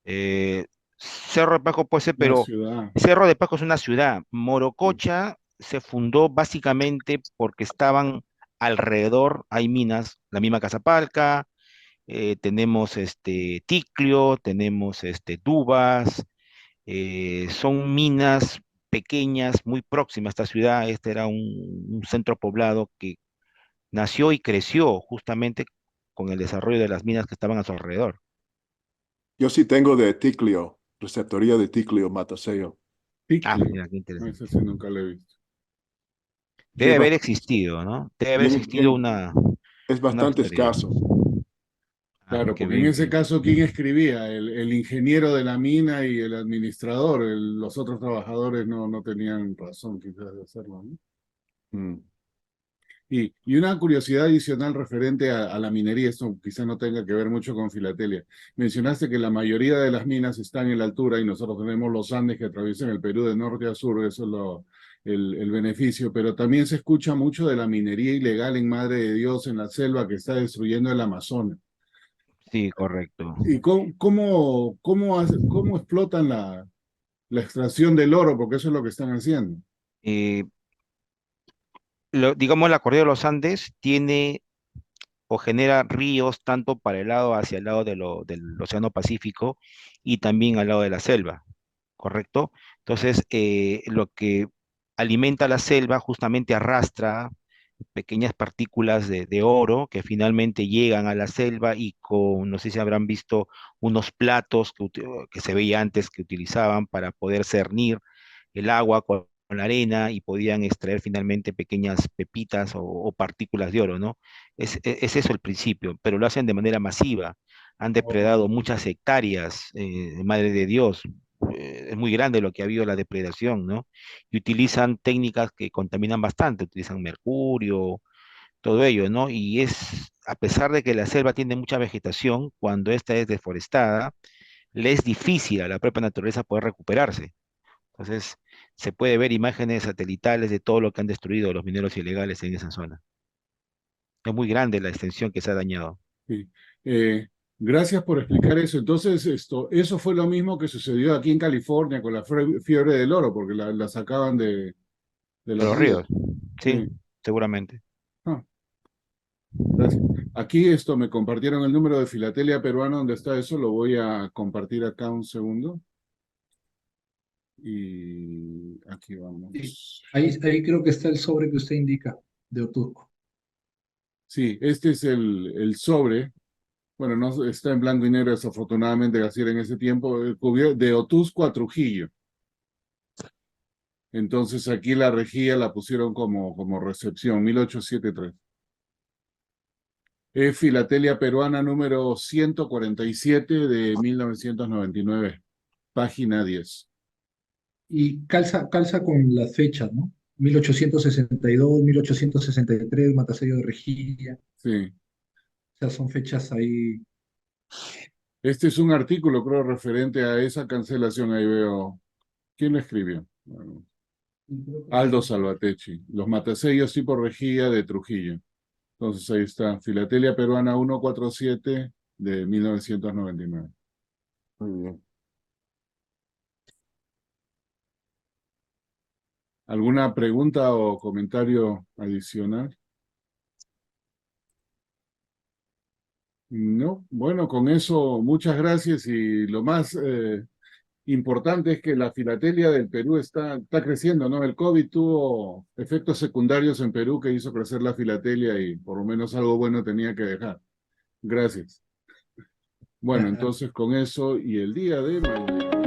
Eh, Cerro de Pasco puede ser, una pero ciudad. Cerro de Pasco es una ciudad. Sí, Morococha se fundó básicamente porque estaban alrededor, hay minas, la misma Cazapalca, tenemos Ticlio, tenemos Dubas, son minas pequeñas, muy próximas a esta ciudad. Este era un centro poblado que nació y creció justamente con el desarrollo de las minas que estaban a su alrededor. Yo sí tengo de Ticlio, receptoría de Ticlio, Mataseo. Ah, Piclio. mira, qué No, interesante. ese sí nunca lo he visto. Sí, Debe haber existido, ¿no? Debe haber existido es una bastante receptoría. escaso. Ah, Claro, qué porque en bien, ese que caso, ¿quién escribía? El ingeniero de la mina y el administrador. Los otros trabajadores no tenían razón quizás de hacerlo, ¿no? Mm. Y una curiosidad adicional referente a la minería, esto quizá no tenga que ver mucho con filatelia. Mencionaste que la mayoría de las minas están en la altura y nosotros tenemos los Andes que atraviesan el Perú de norte a sur, eso es el beneficio, pero también se escucha mucho de la minería ilegal en Madre de Dios, en la selva que está destruyendo el Amazonas. sí, correcto. ¿Y cómo explotan la extracción del oro? Porque eso es lo que están haciendo. Eh, digamos, la cordillera de los Andes tiene o genera ríos tanto para el lado hacia el lado del Océano Pacífico y también al lado de la selva, ¿correcto? Entonces, lo que alimenta la selva justamente arrastra pequeñas partículas de oro que finalmente llegan a la selva y no sé si habrán visto unos platos que se veía antes que utilizaban para poder cernir el agua con la arena y podían extraer finalmente pequeñas pepitas o partículas de oro, ¿no? Es eso el principio, pero lo hacen de manera masiva. Han depredado muchas hectáreas, madre de Dios. Es muy grande lo que ha habido la depredación, ¿no? Y utilizan técnicas que contaminan bastante, utilizan mercurio, todo ello, ¿no? Y a pesar de que la selva tiene mucha vegetación, cuando esta es deforestada, le es difícil a la propia naturaleza poder recuperarse. Entonces, se puede ver imágenes satelitales de todo lo que han destruido los mineros ilegales en esa zona. Es muy grande la extensión que se ha dañado. Sí. Eh, Gracias por explicar eso. Entonces, eso fue lo mismo que sucedió aquí en California con la fiebre del oro, porque la sacaban de De los los ríos. ríos, sí, Sí. seguramente. Ah, gracias. Aquí me compartieron el número de Filatelia Peruana, donde está eso, lo voy a compartir acá un segundo. Y aquí Sí, vamos. ahí creo que está el sobre que usted indica de Otusco. Sí, este es el sobre. Bueno, no está en blanco y negro, desafortunadamente, así era en ese tiempo, de Otusco a Trujillo. Entonces aquí la rejilla la pusieron como recepción, 1873. Es Filatelia Peruana número 147 de 1999, página 10. Y calza con las fechas, ¿no? 1862, 1863, Matasello de Rejilla. Sí. O sea, son fechas ahí. Este es un artículo, creo, referente a esa cancelación. Ahí veo. ¿Quién lo escribió? Bueno, Aldo Salvatecchi. Los matasellos tipo rejilla de Trujillo. Entonces ahí está. Filatelia Peruana 147 de 1999. Muy bien. ¿Alguna pregunta o comentario adicional? No, bueno, con eso muchas gracias y lo más importante es que la filatelia del Perú está creciendo, ¿no? El COVID tuvo efectos secundarios en Perú que hizo crecer la filatelia y por lo menos algo bueno tenía que dejar. Gracias. Bueno, entonces con eso y el día de mañana.